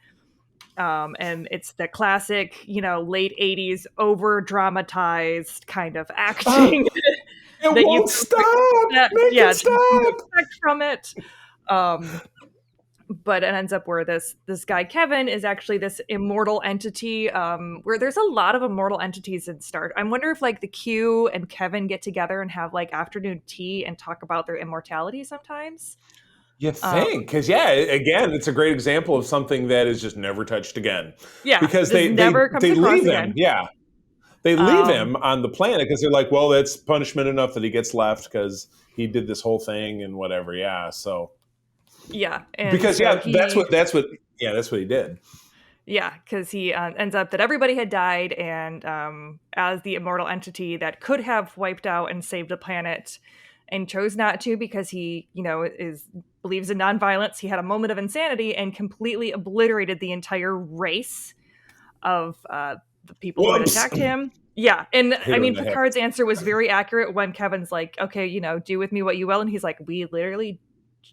D: And it's the classic, late 80s over dramatized kind of acting.
B: It won't stop. Make it stop.
D: Expect from it. But it ends up where this guy Kevin is actually this immortal entity. Where there's a lot of immortal entities in Star. I wonder if like the Q and Kevin get together and have like afternoon tea and talk about their immortality sometimes.
B: You think? Because again, it's a great example of something that is just never touched again.
D: Yeah,
B: because they leave him.
D: Again.
B: Yeah, they leave him on the planet because they're like, well, that's punishment enough that he gets left because he did this whole thing and whatever. Yeah, so
D: and
B: because so that's what he did.
D: Yeah, because he ends up that everybody had died, and as the immortal entity that could have wiped out and saved the planet, and chose not to because he, believes in nonviolence. He had a moment of insanity and completely obliterated the entire race of the people who had attacked him. Yeah, and I mean, Picard's answer was very accurate when Kevin's like, okay, do with me what you will. And he's like, we literally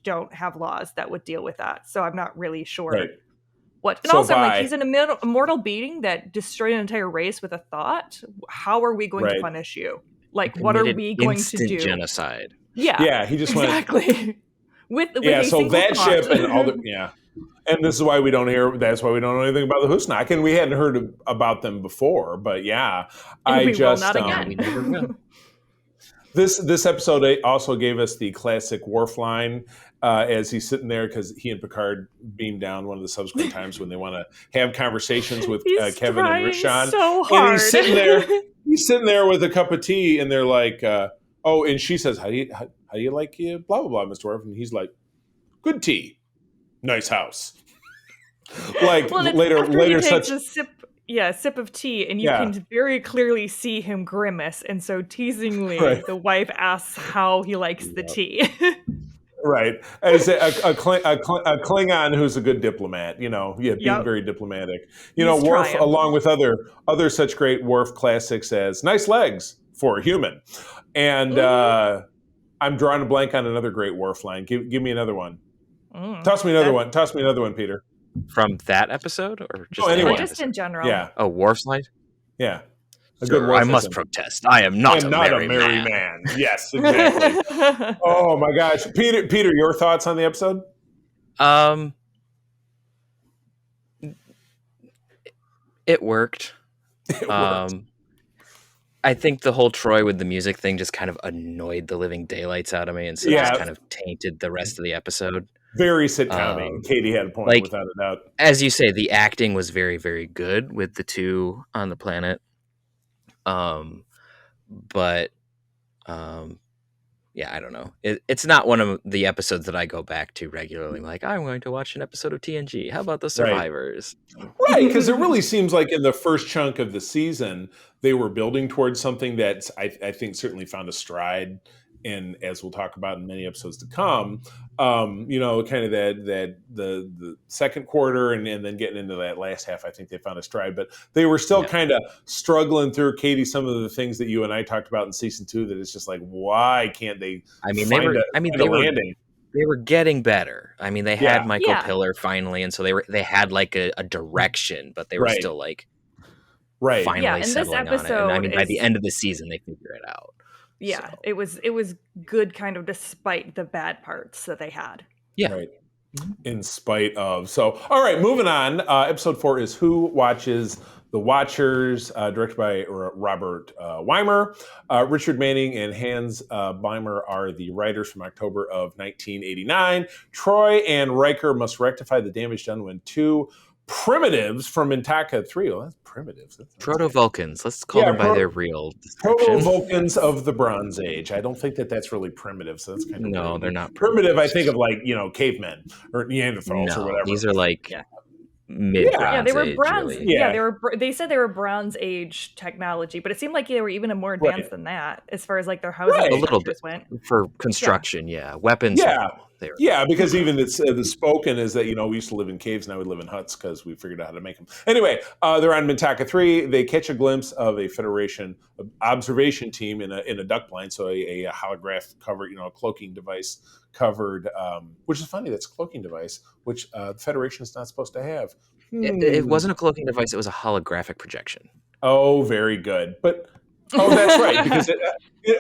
D: don't have laws that would deal with that. So I'm not really sure what. And so also, I'm like, he's an immortal being that destroyed an entire race with a thought. How are we going to punish you? Like, what are we going to do?
C: Genocide.
B: Yeah, he just
D: exactly. with
B: so that ship and all the and this is why we don't hear. That's why we don't know anything about the Husnak, and we hadn't heard about them before. But
D: we will not again.
C: We never will.
B: This episode also gave us the classic Worf line as he's sitting there because he and Picard beam down one of the subsequent times when they want to have conversations with Kevin and Rishon.
D: So hard.
B: And he's sitting there. He's sitting there with a cup of tea, and they're like, "Oh," and she says, "How do you like blah blah blah, Mr. Worf?" And he's like, "Good tea, nice house." Like later,
D: he takes a sip of tea, and you can very clearly see him grimace. And so teasingly, the wife asks how he likes the tea.
B: Right, as a Klingon who's a good diplomat, being very diplomatic. Worf, along with other such great Worf classics as "nice legs for a human," and I'm drawing a blank on another great Worf line. Give me another one. Toss me another one. Toss me another one, Peter.
C: From that episode, or just
D: just in general?
B: Yeah.
C: Oh, Worf's line.
B: Yeah.
C: Sir, I must protest. I am not a merry man.
B: Yes, exactly. Oh my gosh, Peter, your thoughts on the episode?
C: It worked. I think the whole Troy with the music thing just kind of annoyed the living daylights out of me, and so just kind of tainted the rest of the episode.
B: Very sitcom-y. Katie had a point, without a doubt.
C: As you say, the acting was very, very good with the two on the planet. But I don't know. It's not one of the episodes that I go back to regularly. Like, I'm going to watch an episode of TNG. How about The Survivors?
B: Right, because it really seems like in the first chunk of the season, they were building towards something that I think certainly found a stride. And as we'll talk about in many episodes to come, kind of that the second quarter and then getting into that last half, I think they found a stride. But they were still kind of struggling through, Katie, some of the things that you and I talked about in season 2 that it's just like, why can't they landing?
C: They were getting better. I mean, they had Michael Piller finally, and so they had like a direction, but they were still like finally settling on it. And I mean, by the end of the season, they figure it out.
D: Yeah, so. It was good kind of despite the bad parts that they had.
C: Yeah.
B: Right. In spite of. So, all right, moving on. Episode 4 is Who Watches the Watchers, directed by Robert Weimer. Richard Manning and Hans Weimer are the writers from October of 1989. Troy and Riker must rectify the damage done when two primitives from Mintaka 3. Oh, that's primitives.
C: Proto-Vulcans. Let's call them by their real description.
B: Proto-Vulcans of the Bronze Age. I don't think that's really primitive, so that's kind of
C: weird. They're not
B: primitive. I think of like, cavemen or Neanderthals or whatever.
C: These are like mid-Bronze
D: they were
C: Age,
D: Bronze.
C: Really.
D: Yeah, they said they were Bronze Age technology, but it seemed like they were even more advanced than that as far as like their housing
C: a little bit
D: went.
C: For construction. Weapons.
B: Because even it's the spoken is that we used to live in caves, now we live in huts because we figured out how to make them. Anyway, they're on Mintaka 3. They catch a glimpse of a Federation observation team in a duck blind, so a holograph covered, a cloaking device covered, which is funny. That's a cloaking device, which the Federation is not supposed to have.
C: It wasn't a cloaking device; it was a holographic projection.
B: Oh, very good. But that's right, because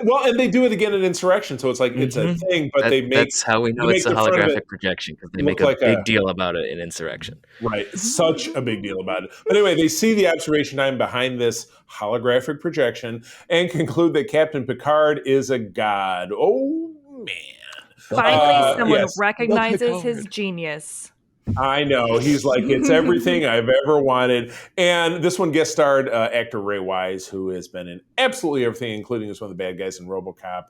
B: Well, and they do it again in Insurrection, so it's like it's a thing, but
C: that's how we know it's a holographic projection, because they make a big deal about it in Insurrection.
B: Right, such a big deal about it. But anyway, they see the observation time behind this holographic projection and conclude that Captain Picard is a god. Oh man!
D: Finally, someone recognizes his genius.
B: I know. He's like, it's everything I've ever wanted. And this one guest starred actor Ray Wise, who has been in absolutely everything, including as one of the bad guys in RoboCop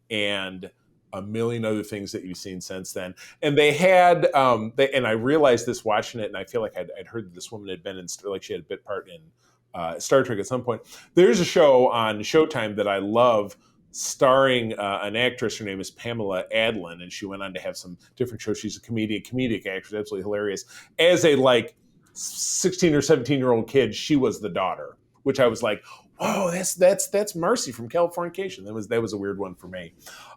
B: and a million other things that you've seen since then. And they had, and I realized this watching it, and I feel like I'd heard that this woman had been in, like she had a bit part in Star Trek at some point. There's a show on Showtime that I love, starring an actress. Her name is Pamela Adlon, and she went on to have some different shows. She's a comedic actress, absolutely hilarious. As a like 16 or 17-year-old kid, she was the daughter, which I was like, oh, that's Marcy from Californication. That was a weird one for me.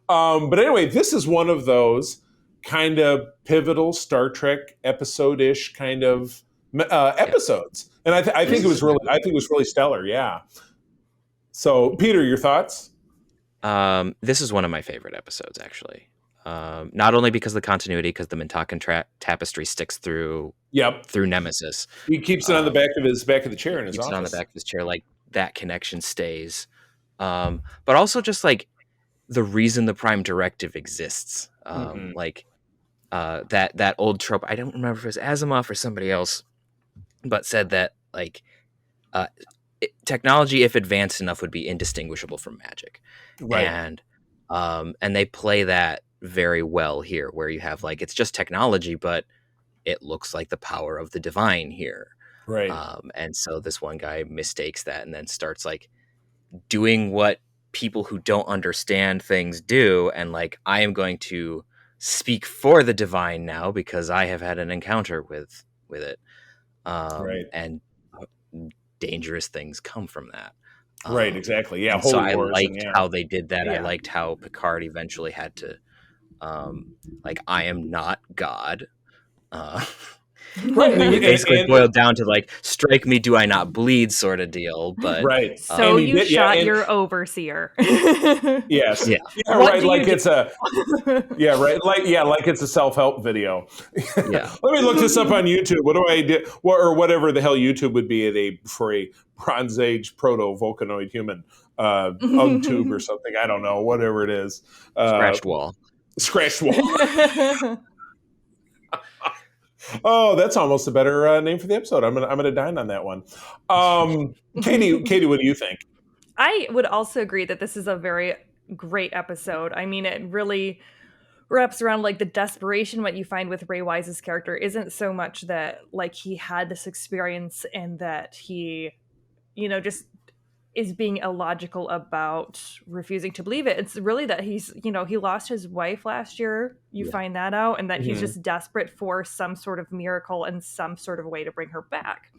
B: But anyway, this is one of those kind of pivotal Star Trek episode-ish kind of episodes, and I think it was really stellar. Yeah. So, Peter, your thoughts?
C: This is one of my favorite episodes, actually. Not only because of the continuity, because the Mintakan tapestry sticks through Nemesis.
B: He keeps it on the back of the chair in his office.
C: Keeps it on the back of his chair, like that connection stays. But also just like the reason the Prime Directive exists. Like that old trope. I don't remember if it was Asimov or somebody else, but said that like technology, if advanced enough, would be indistinguishable from magic. Right. And they play that very well here, where you have like, it's just technology, but it looks like the power of the divine here.
B: Right.
C: And so this one guy mistakes that and then starts like doing what people who don't understand things do. And like, I am going to speak for the divine now because I have had an encounter with it.
B: Right.
C: And dangerous things come from that.
B: Right, exactly. Yeah.
C: So I liked how they did that. Yeah. I liked how Picard eventually had to, like, I am not God. It basically boiled down to like, strike me, do I not bleed sort of deal. But
B: right.
D: So you shot your overseer.
B: Yes. Yeah. Right. Like it's a right. Like it's a self-help video.
C: Yeah.
B: Let me look this up on YouTube. What do I do? Or whatever the hell YouTube would be for a Bronze Age proto-Vulcanoid human, tube or something. I don't know. Whatever it is.
C: Scratched wall.
B: Oh, that's almost a better name for the episode. I'm gonna dine on that one. Katie, what do you think?
D: I would also agree that this is a very great episode. I mean, it really wraps around like the desperation. What you find with Ray Wise's character isn't so much that like he had this experience and that he, just is being illogical about refusing to believe it. It's really that he's, he lost his wife last year. You find that out, and that he's just desperate for some sort of miracle and some sort of way to bring her back.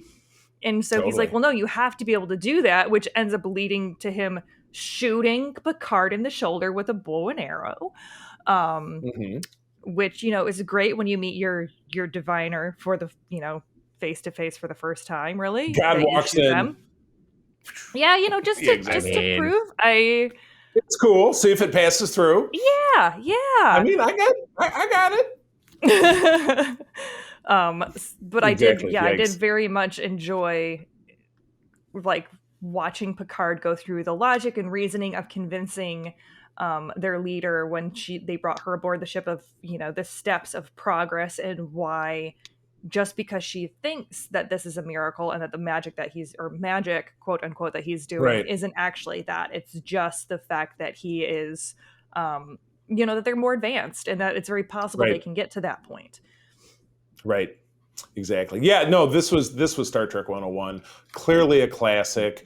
D: And so he's like, well, no, you have to be able to do that, which ends up leading to him shooting Picard in the shoulder with a bow and arrow. Which, is great when you meet your diviner for the, face to face for the first time, really.
B: God walks in.
D: Them. Yeah, just to prove
B: it's cool. See if it passes through.
D: Yeah.
B: I mean, I got it.
D: But I did very much enjoy like watching Picard go through the logic and reasoning of convincing their leader when they brought her aboard the ship of, the steps of progress and why. Just because she thinks that this is a miracle and that the magic quote unquote that he's doing isn't actually that. It's just the fact that he is, that they're more advanced and that it's very possible they can get to that point.
B: Right. Exactly. Yeah, no, this was Star Trek 101. Clearly a classic.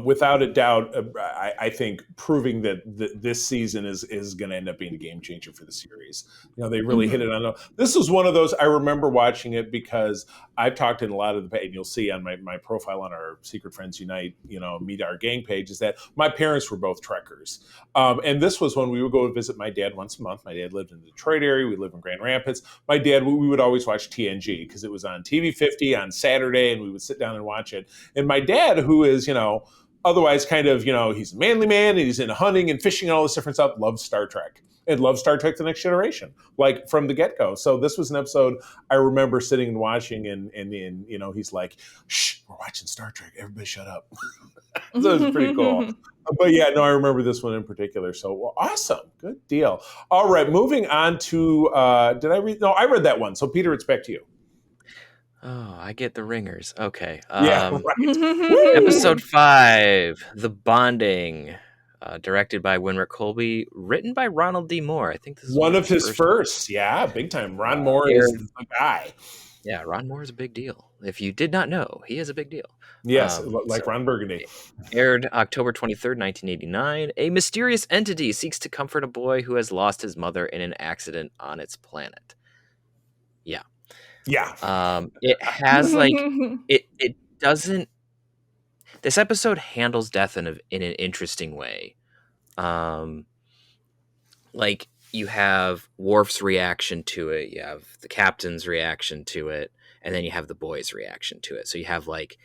B: Without a doubt, I think proving that this season is going to end up being a game changer for the series. They really hit it on. This was one of those, I remember watching it because I've talked in a lot of and you'll see on my profile on our Secret Friends Unite, Meet Our Gang page, is that my parents were both Trekkers. And this was when we would go visit my dad once a month. My dad lived in the Detroit area. We lived in Grand Rapids. My dad, we would always watch TNG because it was on TV 50 on Saturday, and we would sit down and watch it. And my dad, who is, otherwise kind of, he's a manly man and he's into hunting and fishing and all this different stuff, loves Star Trek. And loves Star Trek The Next Generation, like from the get-go. So this was an episode I remember sitting and watching, and he's like, "Shh, we're watching Star Trek. Everybody shut up." So it was pretty cool. But yeah, no, I remember this one in particular. So awesome. Good deal. All right, moving on to, did I read? No, I read that one. So Peter, it's back to you.
C: Oh, I get the ringers. Okay.
B: Yeah, right.
C: Episode 5, The Bonding. Directed by Winrick Colby, written by Ronald D. Moore. I think this is
B: one of his first. Yeah, big time. Ron Moore is the guy.
C: Yeah, Ron Moore is a big deal. If you did not know, he is a big deal.
B: Yes, like Ron Burgundy.
C: Aired October 23rd, 1989. A mysterious entity seeks to comfort a boy who has lost his mother in an accident on its planet. Yeah.
B: Yeah.
C: It has like it doesn't. This episode handles death in an interesting way. Like you have Worf's reaction to it, you have the captain's reaction to it, and then you have the boy's reaction to it. So you have like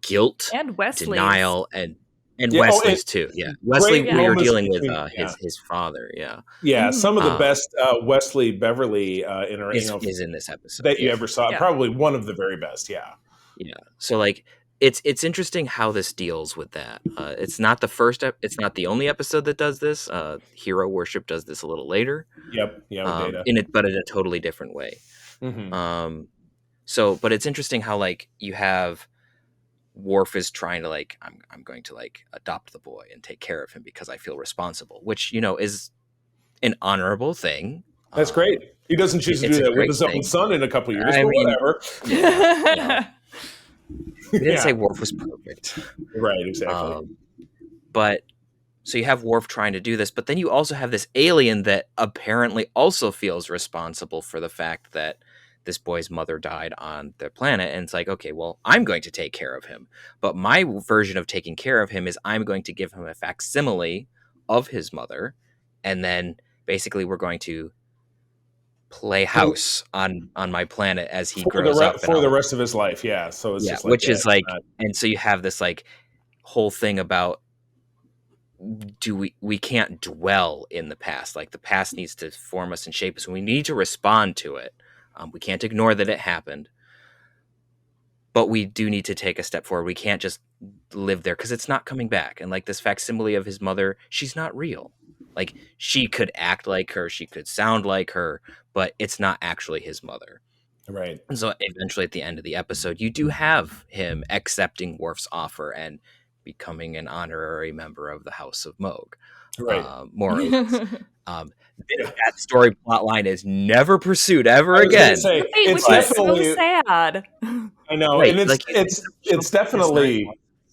C: guilt,
D: and Wesley's.
C: denial, and Wesley's too. Yeah, Wesley, we are dealing with his father. Yeah,
B: some of the best Wesley Beverly
C: is in this episode
B: that you ever saw. Yeah. Probably one of the very best. Yeah.
C: So like. It's interesting how this deals with that. It's not the first. It's not the only episode that does this. Hero Worship does this a little later.
B: Yep. Yeah.
C: But in a totally different way. Mm-hmm. But it's interesting how like you have Worf is trying to like I'm going to like adopt the boy and take care of him because I feel responsible, which is an honorable thing.
B: That's great. He doesn't choose to do that with his own son in a couple of years, but whatever.
C: Yeah. We didn't say Worf was perfect.
B: Right, exactly.
C: But so you have Worf trying to do this, but then you also have this alien that apparently also feels responsible for the fact that this boy's mother died on their planet. And it's like, okay, well, I'm going to take care of him. But my version of taking care of him is I'm going to give him a facsimile of his mother. And then basically we're going to play house on my planet as he grows up
B: for the rest of his life. Yeah. So it's just like,
C: which is like, and so you have this like whole thing about we can't dwell in the past. Like the past needs to form us and shape us, and we need to respond to it. We can't ignore that it happened, but we do need to take a step forward. We can't just live there because it's not coming back. And like this facsimile of his mother, she's not real. Like she could act like her, she could sound like her, but it's not actually his mother.
B: Right.
C: And so eventually at the end of the episode, you do have him accepting Worf's offer and becoming an honorary member of the House of Moog.
B: Right.
C: More or less. That story plot line is never pursued ever again.
B: It's
D: definitely so sad.
B: I know. Right. And it's definitely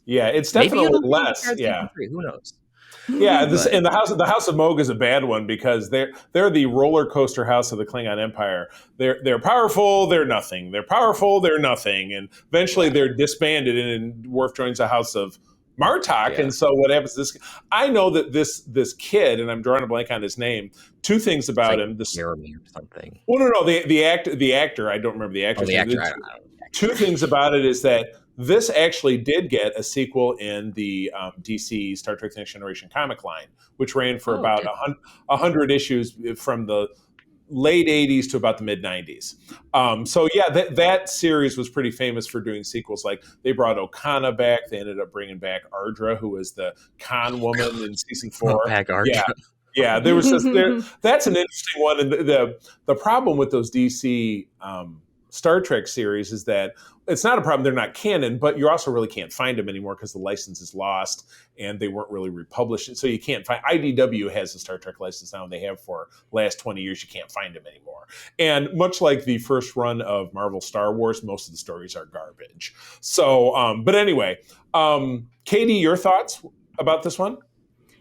B: it's definitely less. Yeah.
C: Who knows?
B: Yeah, and the House of Moog is a bad one because they're the roller coaster house of the Klingon Empire. They're powerful, they're nothing. They're powerful, they're nothing, and eventually they're disbanded. And Worf joins the House of Martok, and so what happens? I know that this kid, and I'm drawing a blank on his name. Two things about him:
C: Jeremy or something.
B: Well, no, the actor. I don't remember the actor's name.
C: I don't know.
B: Two things about it is that this actually did get a sequel in the DC Star Trek The Next Generation comic line, which ran for about 100 issues from the late 80s to about the mid 90s. That series was pretty famous for doing sequels. Like they brought Okana back. They ended up bringing back Ardra, who was the con woman in season 4.
C: Back Ardra.
B: Yeah. There was that's an interesting one. And the problem with those DC Star Trek series is that it's not a problem they're not canon, but you also really can't find them anymore because the license is lost and they weren't really republished. So you can't find. IDW has a Star Trek license now, and they have for the last 20 years. You can't find them anymore. And much like the first run of Marvel Star Wars, most of the stories are garbage. So, but anyway, Katie, your thoughts about this one?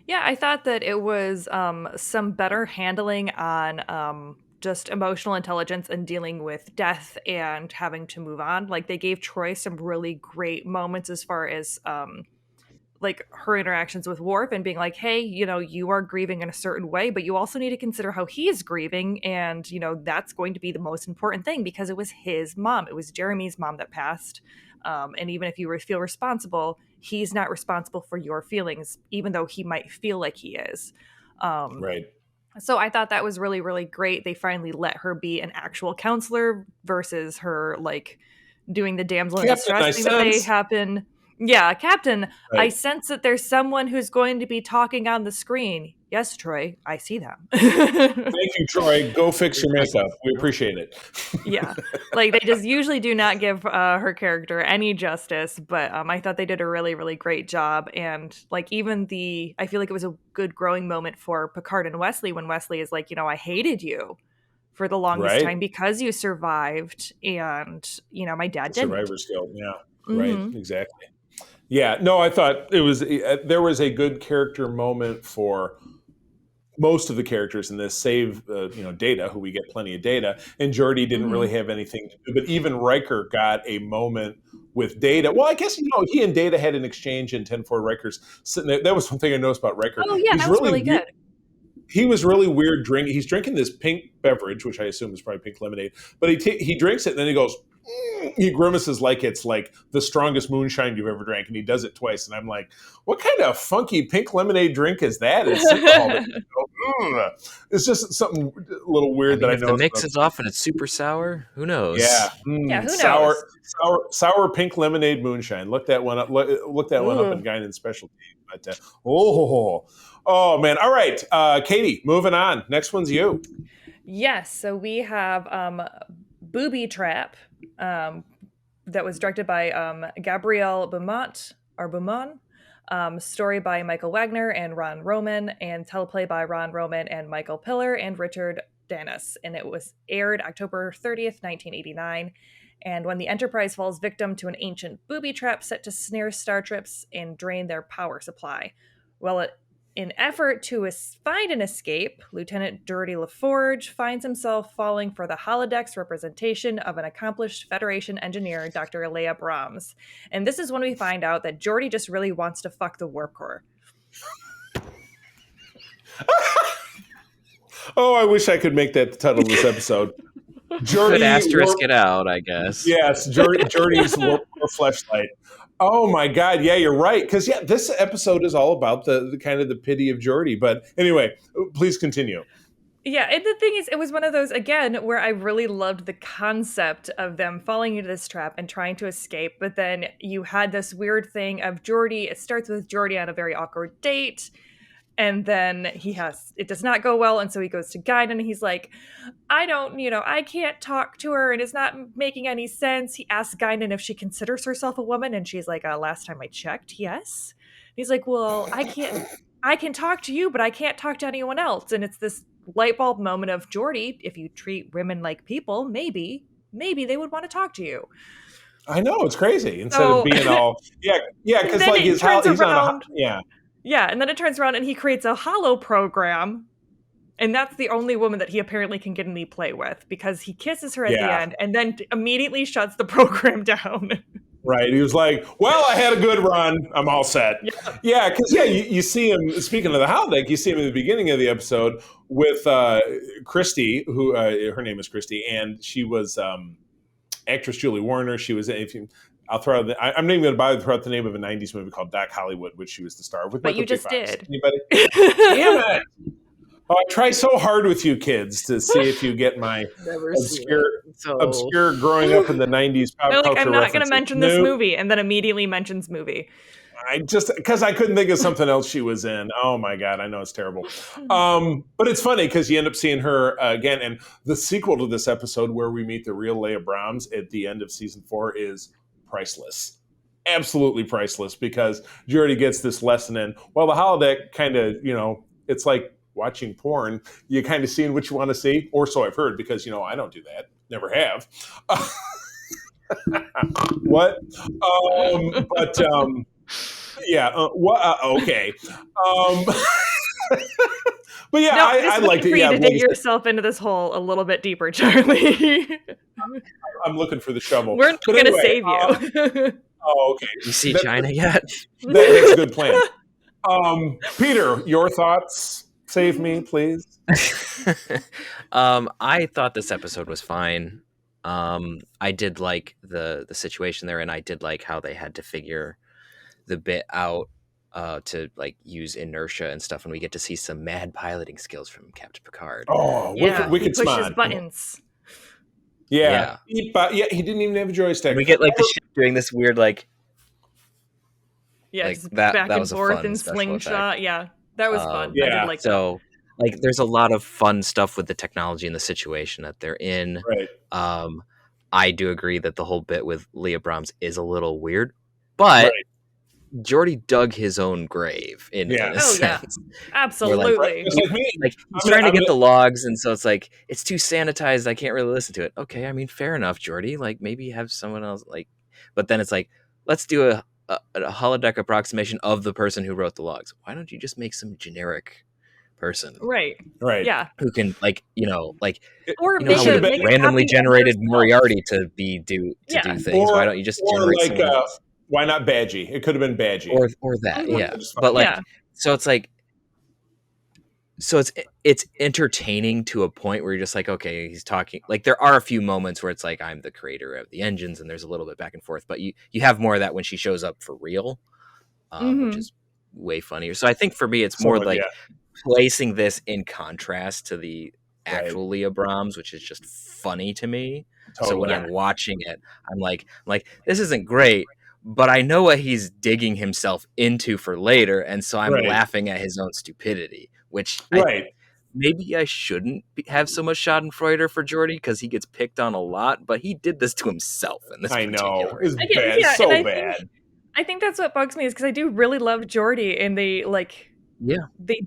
D: Yeah, I thought that it was some better handling on just emotional intelligence and dealing with death and having to move on. Like they gave Troy some really great moments as far as like her interactions with Worf and being like, hey, you know, you are grieving in a certain way, but you also need to consider how he is grieving. And, you know, that's going to be the most important thing because it was his mom. It was Jeremy's mom that passed. And even if you feel responsible, he's not responsible for your feelings, even though he might feel like he is.
B: Right.
D: So I thought that was really, really great. They finally let her be an actual counselor versus her like doing the damsel in distress thing that they happen. Yeah, Captain, right. I sense that there's someone who's going to be talking on the screen. Yes, Troy, I see them.
B: Thank you, Troy. Go fix your makeup. We appreciate it.
D: Yeah, like they just usually do not give her character any justice, but I thought they did a really, really great job. And like even I feel like it was a good growing moment for Picard and Wesley when Wesley is like, you know, I hated you for the longest time because you survived, and you know, my dad didn't.
B: Survivor's guilt, yeah, right, exactly. Yeah, no, I thought it was there was a good character moment for most of the characters in this, save you know, Data, who we get plenty of Data, and Geordi didn't really have anything to do. But even Riker got a moment with Data. Well, I guess, you know, he and Data had an exchange in 10-4. Riker's sitting there. That was one thing I noticed about Riker.
D: Oh yeah, that was really good.
B: He was really weird drinking. He's drinking this pink beverage, which I assume is probably pink lemonade. But he drinks it and then he goes. He grimaces like it's like the strongest moonshine you've ever drank, and he does it twice. And I'm like, what kind of funky pink lemonade drink is that? It's just something a little weird that I know.
C: If the mix is off and it's super sour, who knows?
B: Yeah,
D: yeah, who knows?
B: Sour pink lemonade moonshine. Look that one up. Look that one up in Guinan Specialty. But oh man! All right, Katie, moving on. Next one's you.
D: Yes, so we have Booby Trap. That was directed by Gabrielle Beaumont, story by Michael Wagner and Ron Roman, and teleplay by Ron Roman and Michael Piller and Richard Danis. And it was aired October 30th, 1989. And when the Enterprise falls victim to an ancient booby trap set to snare starships and drain their power supply. Well, in effort to find an escape, Lieutenant Geordi LaForge finds himself falling for the holodeck's representation of an accomplished Federation engineer, Dr. Leah Brahms. And this is when we find out that Geordi just really wants to fuck the warp core.
B: Oh, I wish I could make that the title of this episode.
C: Could asterisk it out, I guess.
B: Yes, Geordi's warp core fleshlight. Oh my God! Yeah, you're right. Because this episode is all about the kind of the pity of Geordi. But anyway, please continue.
D: Yeah, and the thing is, it was one of those again where I really loved the concept of them falling into this trap and trying to escape. But then you had this weird thing of Geordi. It starts with Geordi on a very awkward date. And then it does not go well. And so he goes to Guinan and he's like, I can't talk to her and it's not making any sense. He asks Guinan if she considers herself a woman. And she's like, last time I checked, yes. And he's like, well, I can talk to you, but I can't talk to anyone else. And it's this light bulb moment of Geordi. If you treat women like people, maybe they would want to talk to you.
B: I know, it's crazy. Instead of being all, because like he's on
D: Yeah, and then it turns around and he creates a holo program, and that's the only woman that he apparently can get any play with, because he kisses her at the end and then immediately shuts the program down.
B: Right. He was like, well, I had a good run. I'm all set. Yeah, because you see him, speaking of the holodeck, you see him in the beginning of the episode with Christy, who her name is Christy, and she was actress Julie Warner. She was, I'll throw out I'm not even going to bother to throw out the name of a 90s movie called Doc Hollywood, which she was the star of. With
D: but
B: Michael
D: you just
B: J. Fox.
D: did.
B: Anybody? Damn it. Oh, I try so hard with you kids to see if you get my obscure growing up in the 90s pop culture
D: I'm not going to mention this movie, and then immediately mentions movie.
B: Because I couldn't think of something else she was in. Oh my God, I know it's terrible. But it's funny because you end up seeing her again. And the sequel to this episode where we meet the real Leah Brahms at the end of season 4 is priceless. Absolutely priceless, because Geordi gets this lesson in. Well, the holodeck kind of, it's like watching porn. You kind of seeing what you want to see, or so I've heard, because, I don't do that. Never have. What? Okay. But yeah, I liked it.
D: To dig yourself into this hole a little bit deeper, Charlie.
B: I'm looking for the shovel.
D: We're not going to save you.
B: Oh, okay.
C: You see China yet?
B: That's a good plan. Peter, your thoughts? Save me, please.
C: I thought this episode was fine. I did like the situation there, and I did like how they had to figure the bit out to like use inertia and stuff, and we get to see some mad piloting skills from Captain Picard.
B: Oh,
D: yeah,
B: wicked
D: he pushes
B: smart.
D: buttons.
B: Yeah. He didn't even have a joystick.
C: We get like the ship doing this weird like
D: just
C: that.
D: Back
C: that
D: and
C: was
D: forth
C: a fun
D: in
C: special
D: slingshot.
C: effect.
D: Yeah, that was fun.
B: Yeah.
D: I did like
C: so like there's a lot of fun stuff with the technology and the situation that they're in.
B: Right.
C: I do agree that the whole bit with Leah Brahms is a little weird, but Geordi dug his own grave in a sense.
D: Absolutely.
C: Like he's trying to get the logs, and so it's like it's too sanitized. I can't really listen to it. Okay, I mean, fair enough, Geordi. Like maybe have someone else. Like, but then it's like let's do a holodeck approximation of the person who wrote the logs. Why don't you just make some generic person,
D: right? Yeah,
C: who can
D: or
C: make randomly generated Moriarty to do things. Why don't you just generate someone else?
B: Why not Badgie? It could have been Badgie.
C: Or that, yeah. But so it's like, so it's entertaining to a point where you're just like, okay, he's talking. Like there are a few moments where it's like, I'm the creator of the engines, and there's a little bit back and forth. But you have more of that when she shows up for real, which is way funnier. So I think for me, it's more placing this in contrast to the actual Leah Brahms, which is just funny to me. Totally. So when I'm watching it, I'm like, this isn't great, but I know what he's digging himself into for later, and so I'm laughing at his own stupidity, which maybe I shouldn't have so much schadenfreude for Geordi because he gets picked on a lot, but he did this to himself in this particular.
B: It's bad, so bad.
D: I think that's what bugs me is because I do really love Geordi, and they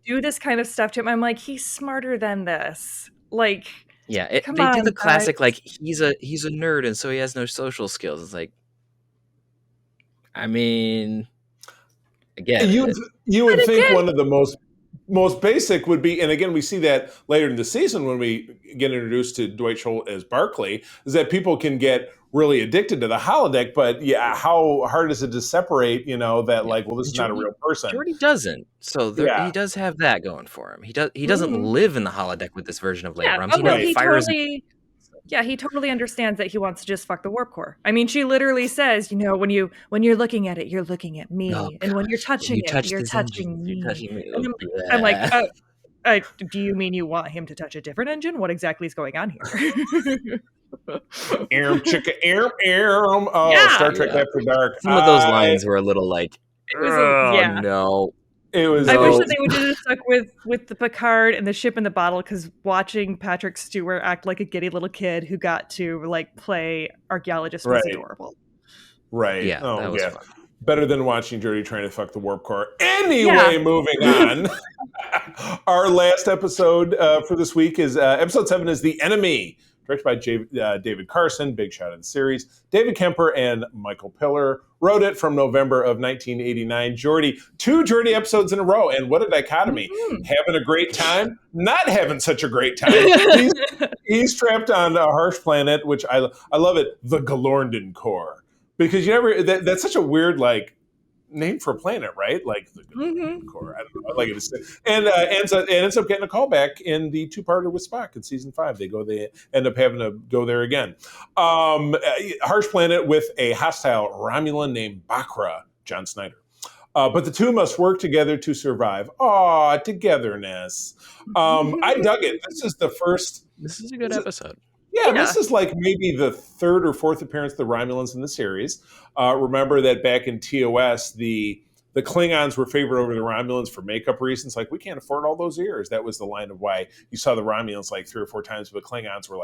D: do this kind of stuff to him. I'm like, he's smarter than this. Like,
C: they do the classic, like he's a nerd, and so he has no social skills. It's like, I mean, again,
B: you would think one of the most basic would be, and again, we see that later in the season when we get introduced to Dwight Schrute as Barclay, is that people can get really addicted to the holodeck, but how hard is it to separate, that this is not a real person?
C: Geordi doesn't. So he does have that going for him. He doesn't live in the holodeck with this version of Leah Brahms.
D: He totally understands that he wants to just fuck the warp core. I mean, she literally says, when you're looking at it, you're looking at me, and when you're touching you're touching me. And I'm like, do you mean you want him to touch a different engine? What exactly is going on here?
B: Star Trek After Dark.
C: Some of those lines were a little like, no.
B: It was.
D: I wish that they would have just stuck with the Picard and the ship in the bottle, because watching Patrick Stewart act like a giddy little kid who got to play archaeologist was adorable.
B: Right.
C: Yeah. That was fun.
B: Better than watching Geordi trying to fuck the warp core. Anyway, moving on. Our last episode for this week is episode 7 is The Enemy, directed by David Carson, big shot of the series. David Kemper and Michael Piller wrote it from November of 1989. Two Geordi episodes in a row, and what a dichotomy. Having a great time, not having such a great time. He's trapped on a harsh planet, which I love it, the Galorndon Core. Because that's such a weird, name for a planet, right? Like the core. I don't know. I like it. And ends up getting a callback in the two-parter with Spock in season 5. They end up having to go there again. Harsh planet with a hostile Romulan named Bakra, John Snyder. But the two must work together to survive. Aw, togetherness. I dug it. This is
C: a good episode.
B: Yeah, this is maybe the third or fourth appearance of the Romulans in the series. Remember that back in TOS, the Klingons were favored over the Romulans for makeup reasons. We can't afford all those ears. That was the line of why you saw the Romulans 3 or 4 times, but the Klingons were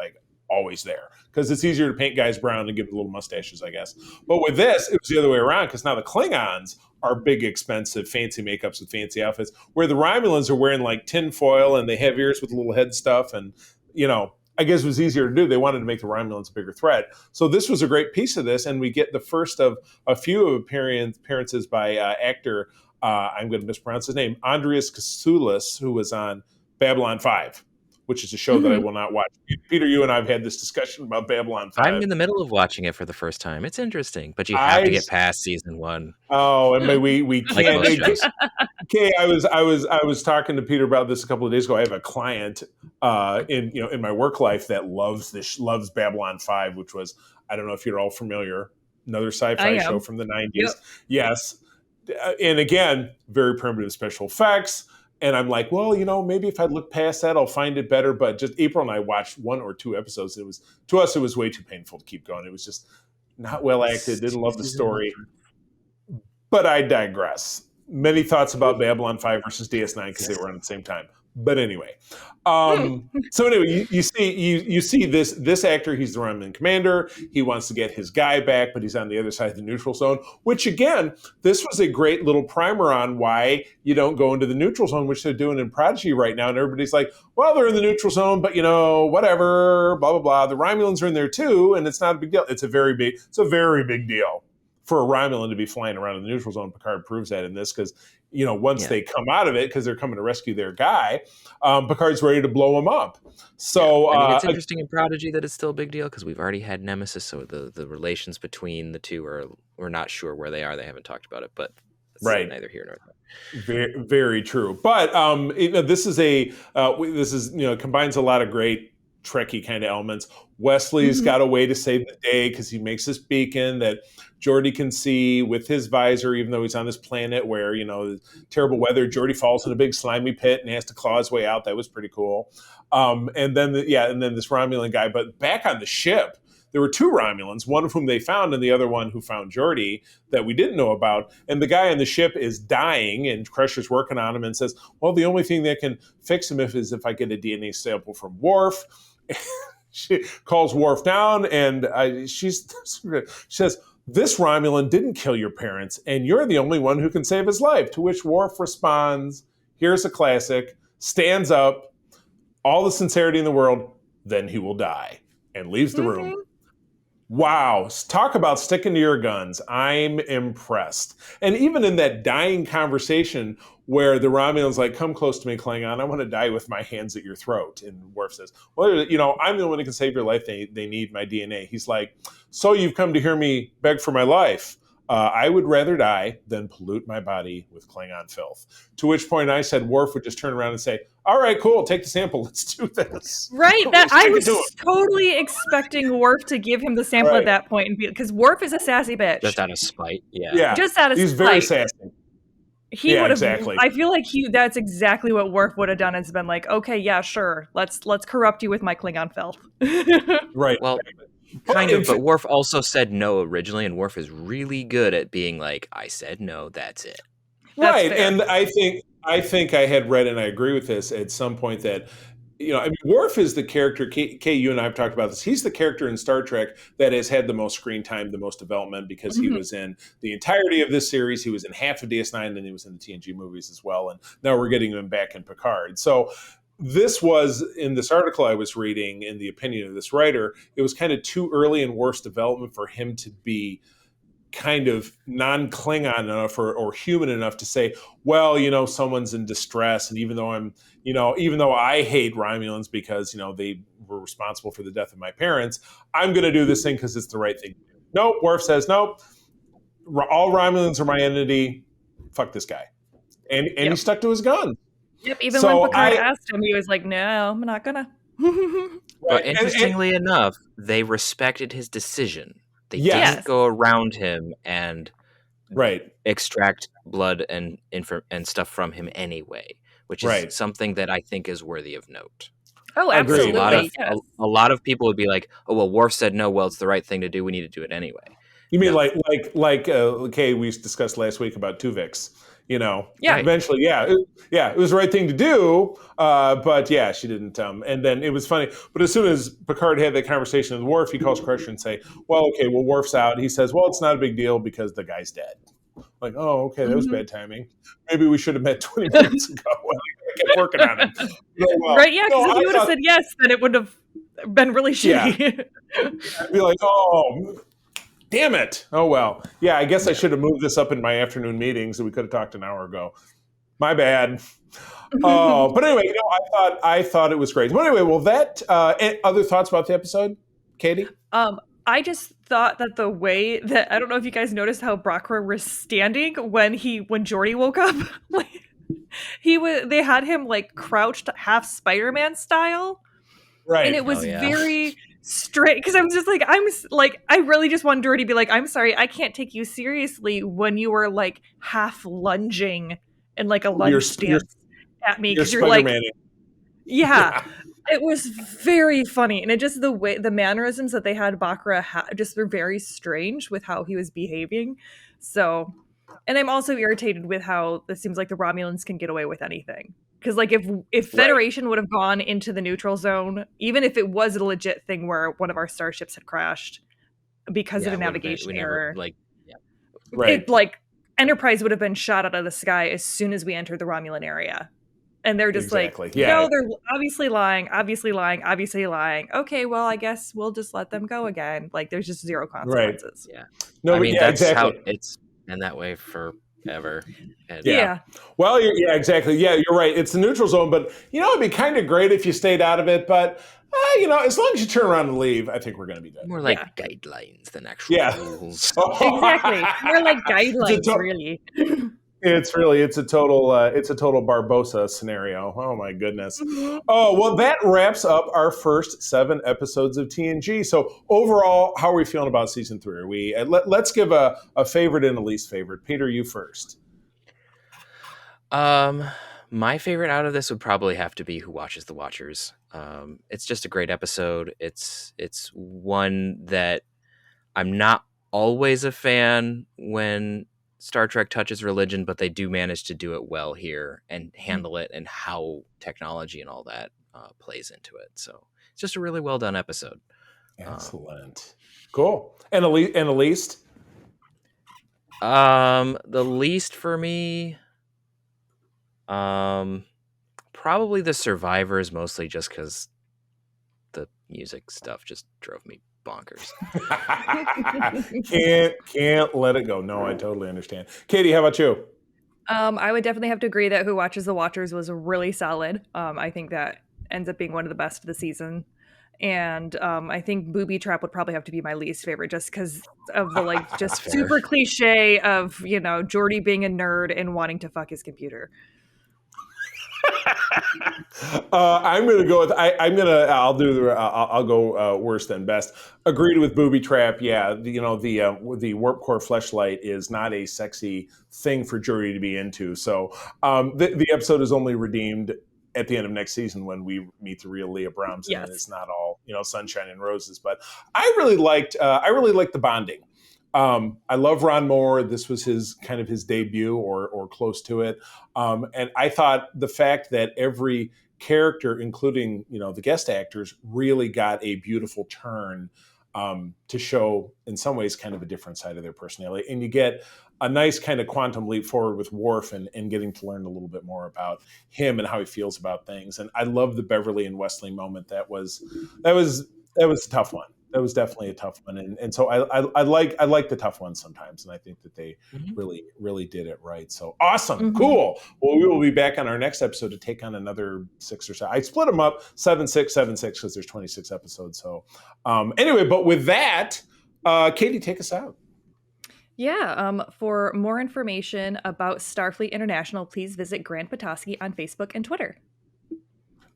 B: always there. Because it's easier to paint guys brown and give them little mustaches, I guess. But with this, it was the other way around, because now the Klingons are big, expensive, fancy makeups with fancy outfits, where the Romulans are wearing tin foil and they have ears with little head stuff, and, I guess it was easier to do. They wanted to make the Romulans a bigger threat. So this was a great piece of this, and we get the first of a few appearances by actor, I'm going to mispronounce his name, Andreas Kasoulas, who was on Babylon 5. which is a show that I will not watch. Peter, you and I have had this discussion about Babylon 5.
C: I'm in the middle of watching it for the first time. It's interesting, but you have to get past season 1.
B: Oh, and we can't.
C: Okay,
B: I was talking to Peter about this a couple of days ago. I have a client in my work life that loves Babylon 5, which was, I don't know if you're all familiar, another sci-fi show from the 90s. Yep. Yes. And again, very primitive special effects. And I'm like, well, maybe if I look past that, I'll find it better. But just April and I watched 1 or 2 episodes. It was way too painful to keep going. It was just not well acted. Didn't love the story. But I digress. Many thoughts about Babylon 5 versus DS9 because they were on at the same time. But anyway, so anyway, you see this actor. He's the Romulan commander. He wants to get his guy back, but he's on the other side of the neutral zone. Which again, this was a great little primer on why you don't go into the neutral zone, which they're doing in Prodigy right now. And everybody's like, well, they're in the neutral zone, but whatever, blah blah blah. The Romulans are in there too, and it's not a big deal. It's a very big deal for a Romulan to be flying around in the neutral zone. Picard proves that in this because, once they come out of it, because they're coming to rescue their guy, Picard's ready to blow him up. So
C: it's interesting in Prodigy that it's still a big deal because we've already had Nemesis, so the relations between the two we're not sure where they are. They haven't talked about it, but it's neither here nor there.
B: Very, very true. But this combines a lot of great Trekkie kind of elements. Wesley's got a way to save the day because he makes this beacon that Geordi can see with his visor, even though he's on this planet where, terrible weather. Geordi falls in a big slimy pit and has to claw his way out. That was pretty cool. And then this Romulan guy. But back on the ship, there were 2 Romulans, one of whom they found and the other one who found Geordi that we didn't know about. And the guy on the ship is dying, and Crusher's working on him and says, well, the only thing that can fix him is if I get a DNA sample from Worf. She calls Worf down, and she says, this Romulan didn't kill your parents, and you're the only one who can save his life. To which Worf responds, here's a classic, stands up, all the sincerity in the world, then he will die, and leaves the room. Wow, talk about sticking to your guns. I'm impressed. And even in that dying conversation where the Romulan's like, come close to me, Klingon, I want to die with my hands at your throat. And Worf says, well, I'm the one who can save your life. They need my DNA. He's like, so you've come to hear me beg for my life. I would rather die than pollute my body with Klingon filth. To which point I said Worf would just turn around and say, all right, cool, take the sample. Let's do this.
D: Right. I was totally expecting Worf to give him the sample at that point, because Worf is a sassy bitch.
C: Just out of spite. Yeah.
D: Just out of spite.
B: He's very sassy.
D: He would have. Exactly. I feel like that's exactly what Worf would have done. Has been like, okay, yeah, sure, let's corrupt you with my Klingon filth.
B: Right.
C: Well, kind of, but Worf also said no originally, and Worf is really good at being like, I said no, that's it.
B: Right. And I think I had read, and I agree with this at some point, that Worf is the character, Kay, you and I have talked about this, he's the character in Star Trek that has had the most screen time, the most development, because he was in the entirety of this series, he was in half of DS9, and he was in the TNG movies as well, and now we're getting him back in Picard. So this was, in this article I was reading, in the opinion of this writer, it was kind of too early in Worf's development for him to be kind of non-Klingon enough or human enough to say, well, someone's in distress, and even though I hate Romulans because, they were responsible for the death of my parents, I'm going to do this thing because it's the right thing to do. Nope, Worf says, nope, all Romulans are my entity, fuck this guy. And he stuck to his guns.
D: Yep, even when Picard asked him, he was like, no, I'm not gonna.
C: But interestingly enough, they respected his decision. They didn't go around him and extract blood and stuff from him anyway, which is something that I think is worthy of note.
D: Oh, absolutely.
C: A lot of people would be like, oh, well, Worf said no, well, it's the right thing to do. We need to do it anyway.
B: You mean okay, we discussed last week about Tuvix. Eventually, it was the right thing to do, but she didn't. And then it was funny. But as soon as Picard had that conversation with Worf, he calls Crusher and say, Worf's out. He says, well, it's not a big deal because the guy's dead. Like, oh, okay, that was bad timing. Maybe we should have met 20 minutes ago. I kept working on it.
D: Right, yeah, because if you would have said yes, then it would have been really shitty.
B: Yeah. I'd be like, oh, damn it. Oh, well. Yeah, I guess I should have moved this up in my afternoon meetings, and we could have talked an hour ago. My bad. Oh, but anyway, I thought it was great. But anyway, well, that other thoughts about the episode, Katie?
D: I just thought that the way that I don't know if you guys noticed how Brockra was standing when Geordi woke up. They had him like crouched half Spider-Man style,
B: right?
D: And it was very straight because I'm just like I really just want Geordi to be like, I'm sorry, I can't take you seriously when you were like half lunging in like a lunge stance at me because you're like, yeah. It was very funny, and it just the mannerisms that they had Bakra just were very strange with how he was behaving. So, and I'm also irritated with how it seems like the Romulans can get away with anything. Because like if Federation would have gone into the neutral zone, even if it was a legit thing where one of our starships had crashed because of a navigation error, Enterprise would have been shot out of the sky as soon as we entered the Romulan area. And they're just no, they're obviously lying. Okay, well, I guess we'll just let them go again. Like, there's just zero consequences.
C: Right. Yeah. No, I mean, that's how it's been that way forever.
B: Yeah. Well, exactly. Yeah, you're right. It's the neutral zone, but, it'd be kind of great if you stayed out of it. But, as long as you turn around and leave, I think we're going to be good.
C: More like guidelines than actual rules.
D: Exactly. More like guidelines, really.
B: It's a total Barbosa scenario. Oh my goodness. Oh, well, that wraps up our first 7 episodes of TNG. So overall, how are we feeling about season 3? Are we let's give a favorite and a least favorite. Peter, you first.
C: My favorite out of this would probably have to be Who Watches the Watchers. It's just a great episode. It's one that I'm not always a fan when Star Trek touches religion, but they do manage to do it well here and handle it and how technology and all that plays into it. So it's just a really well done episode.
B: Excellent. Cool. And a least?
C: The least for me, probably The Survivors, mostly just because the music stuff just drove me bonkers.
B: Can't let it go. No, I totally understand. Katie, how about you?
D: I would definitely have to agree that Who Watches the Watchers was really solid. I think that ends up being one of the best of the season. And I think Booby Trap would probably have to be my least favorite just because of the just super cliche of, Geordi being a nerd and wanting to fuck his computer.
B: I'm going to go with I'll go worse than best. Agreed with Booby Trap. Yeah, the warp core fleshlight is not a sexy thing for Geordi to be into. So the episode is only redeemed at the end of next season when we meet the real Leah Brahms. Yes. And it's not all sunshine and roses. But I really liked the bonding. I love Ron Moore. This was his debut or close to it. And I thought the fact that every character, including, the guest actors, really got a beautiful turn to show in some ways kind of a different side of their personality. And you get a nice kind of quantum leap forward with Worf and getting to learn a little bit more about him and how he feels about things. And I love the Beverly and Wesley moment. That was a tough one. That was definitely a tough one, and so I like the tough ones sometimes, and I think that they really did it right. So awesome, cool. Well, we will be back on our next episode to take on another 6 or 7. I split them up 7-6, 7-6 because there's 26 episodes. So anyway, but with that, Katie, take us out.
D: Yeah. For more information about Starfleet International, please visit Grant Petoskey on Facebook and Twitter.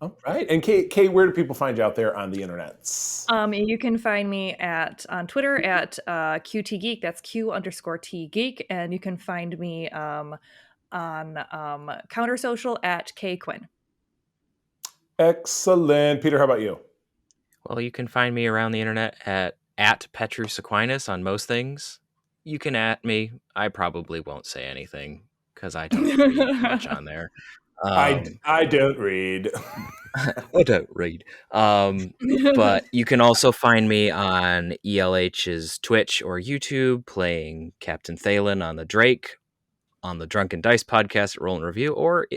B: All right. And Kate, where do people find you out there on the internets?
D: You can find me on Twitter at QT Geek. That's Q_T Geek. And you can find me on Counter Social at K Quinn.
B: Excellent. Peter, how about you?
C: Well, you can find me around the internet at Petrus Aquinas on most things. You can at me. I probably won't say anything because I don't read much on there.
B: I don't read.
C: I don't read. But you can also find me on ELH's Twitch or YouTube playing Captain Thalen on the Drake, on the Drunken Dice podcast at Roll and Review, or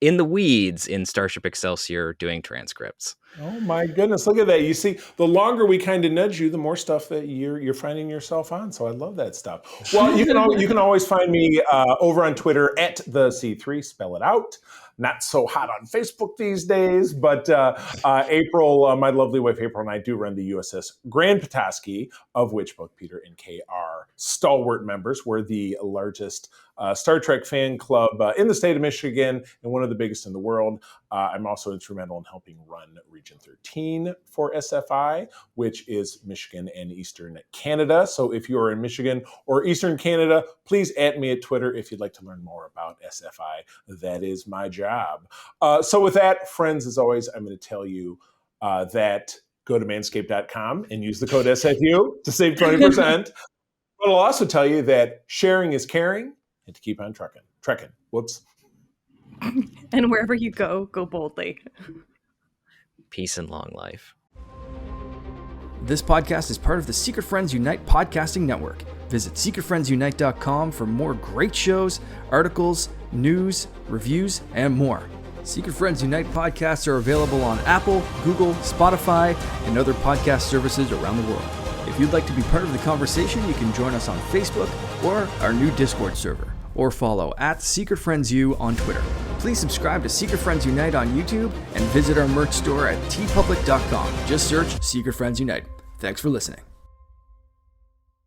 C: in the weeds in Starship Excelsior doing transcripts.
B: Oh my goodness! Look at that. You see, the longer we kind of nudge you, the more stuff that you're finding yourself on. So I love that stuff. Well, you can always find me over on Twitter at the C3. Spell it out. Not so hot on Facebook these days, but April, my lovely wife April, and I do run the USS Grand Petoskey, of which both Peter and Kay are stalwart members. We're the largest Star Trek fan club in the state of Michigan and one of the biggest in the world. I'm also instrumental in helping run Region 13 for SFI, which is Michigan and Eastern Canada. So if you are in Michigan or Eastern Canada, please @ me at Twitter if you'd like to learn more about SFI. That is my job. So with that, friends, as always, I'm going to tell you that go to manscaped.com and use the code SFU to save 20%. But I'll also tell you that sharing is caring and to keep on trekking. Whoops.
D: And wherever you go, go boldly.
C: Peace and long life.
A: This podcast is part of the Secret Friends Unite podcasting network. Visit secretfriendsunite.com for more great shows, articles, news, reviews, and more. Secret Friends Unite podcasts are available on Apple, Google, Spotify, and other podcast services around the world. If you'd like to be part of the conversation, you can join us on Facebook or our new Discord server, or follow @SecretFriendsU on Twitter. Please subscribe to Secret Friends Unite on YouTube and visit our merch store at tpublic.com. Just search Secret Friends Unite. Thanks for listening.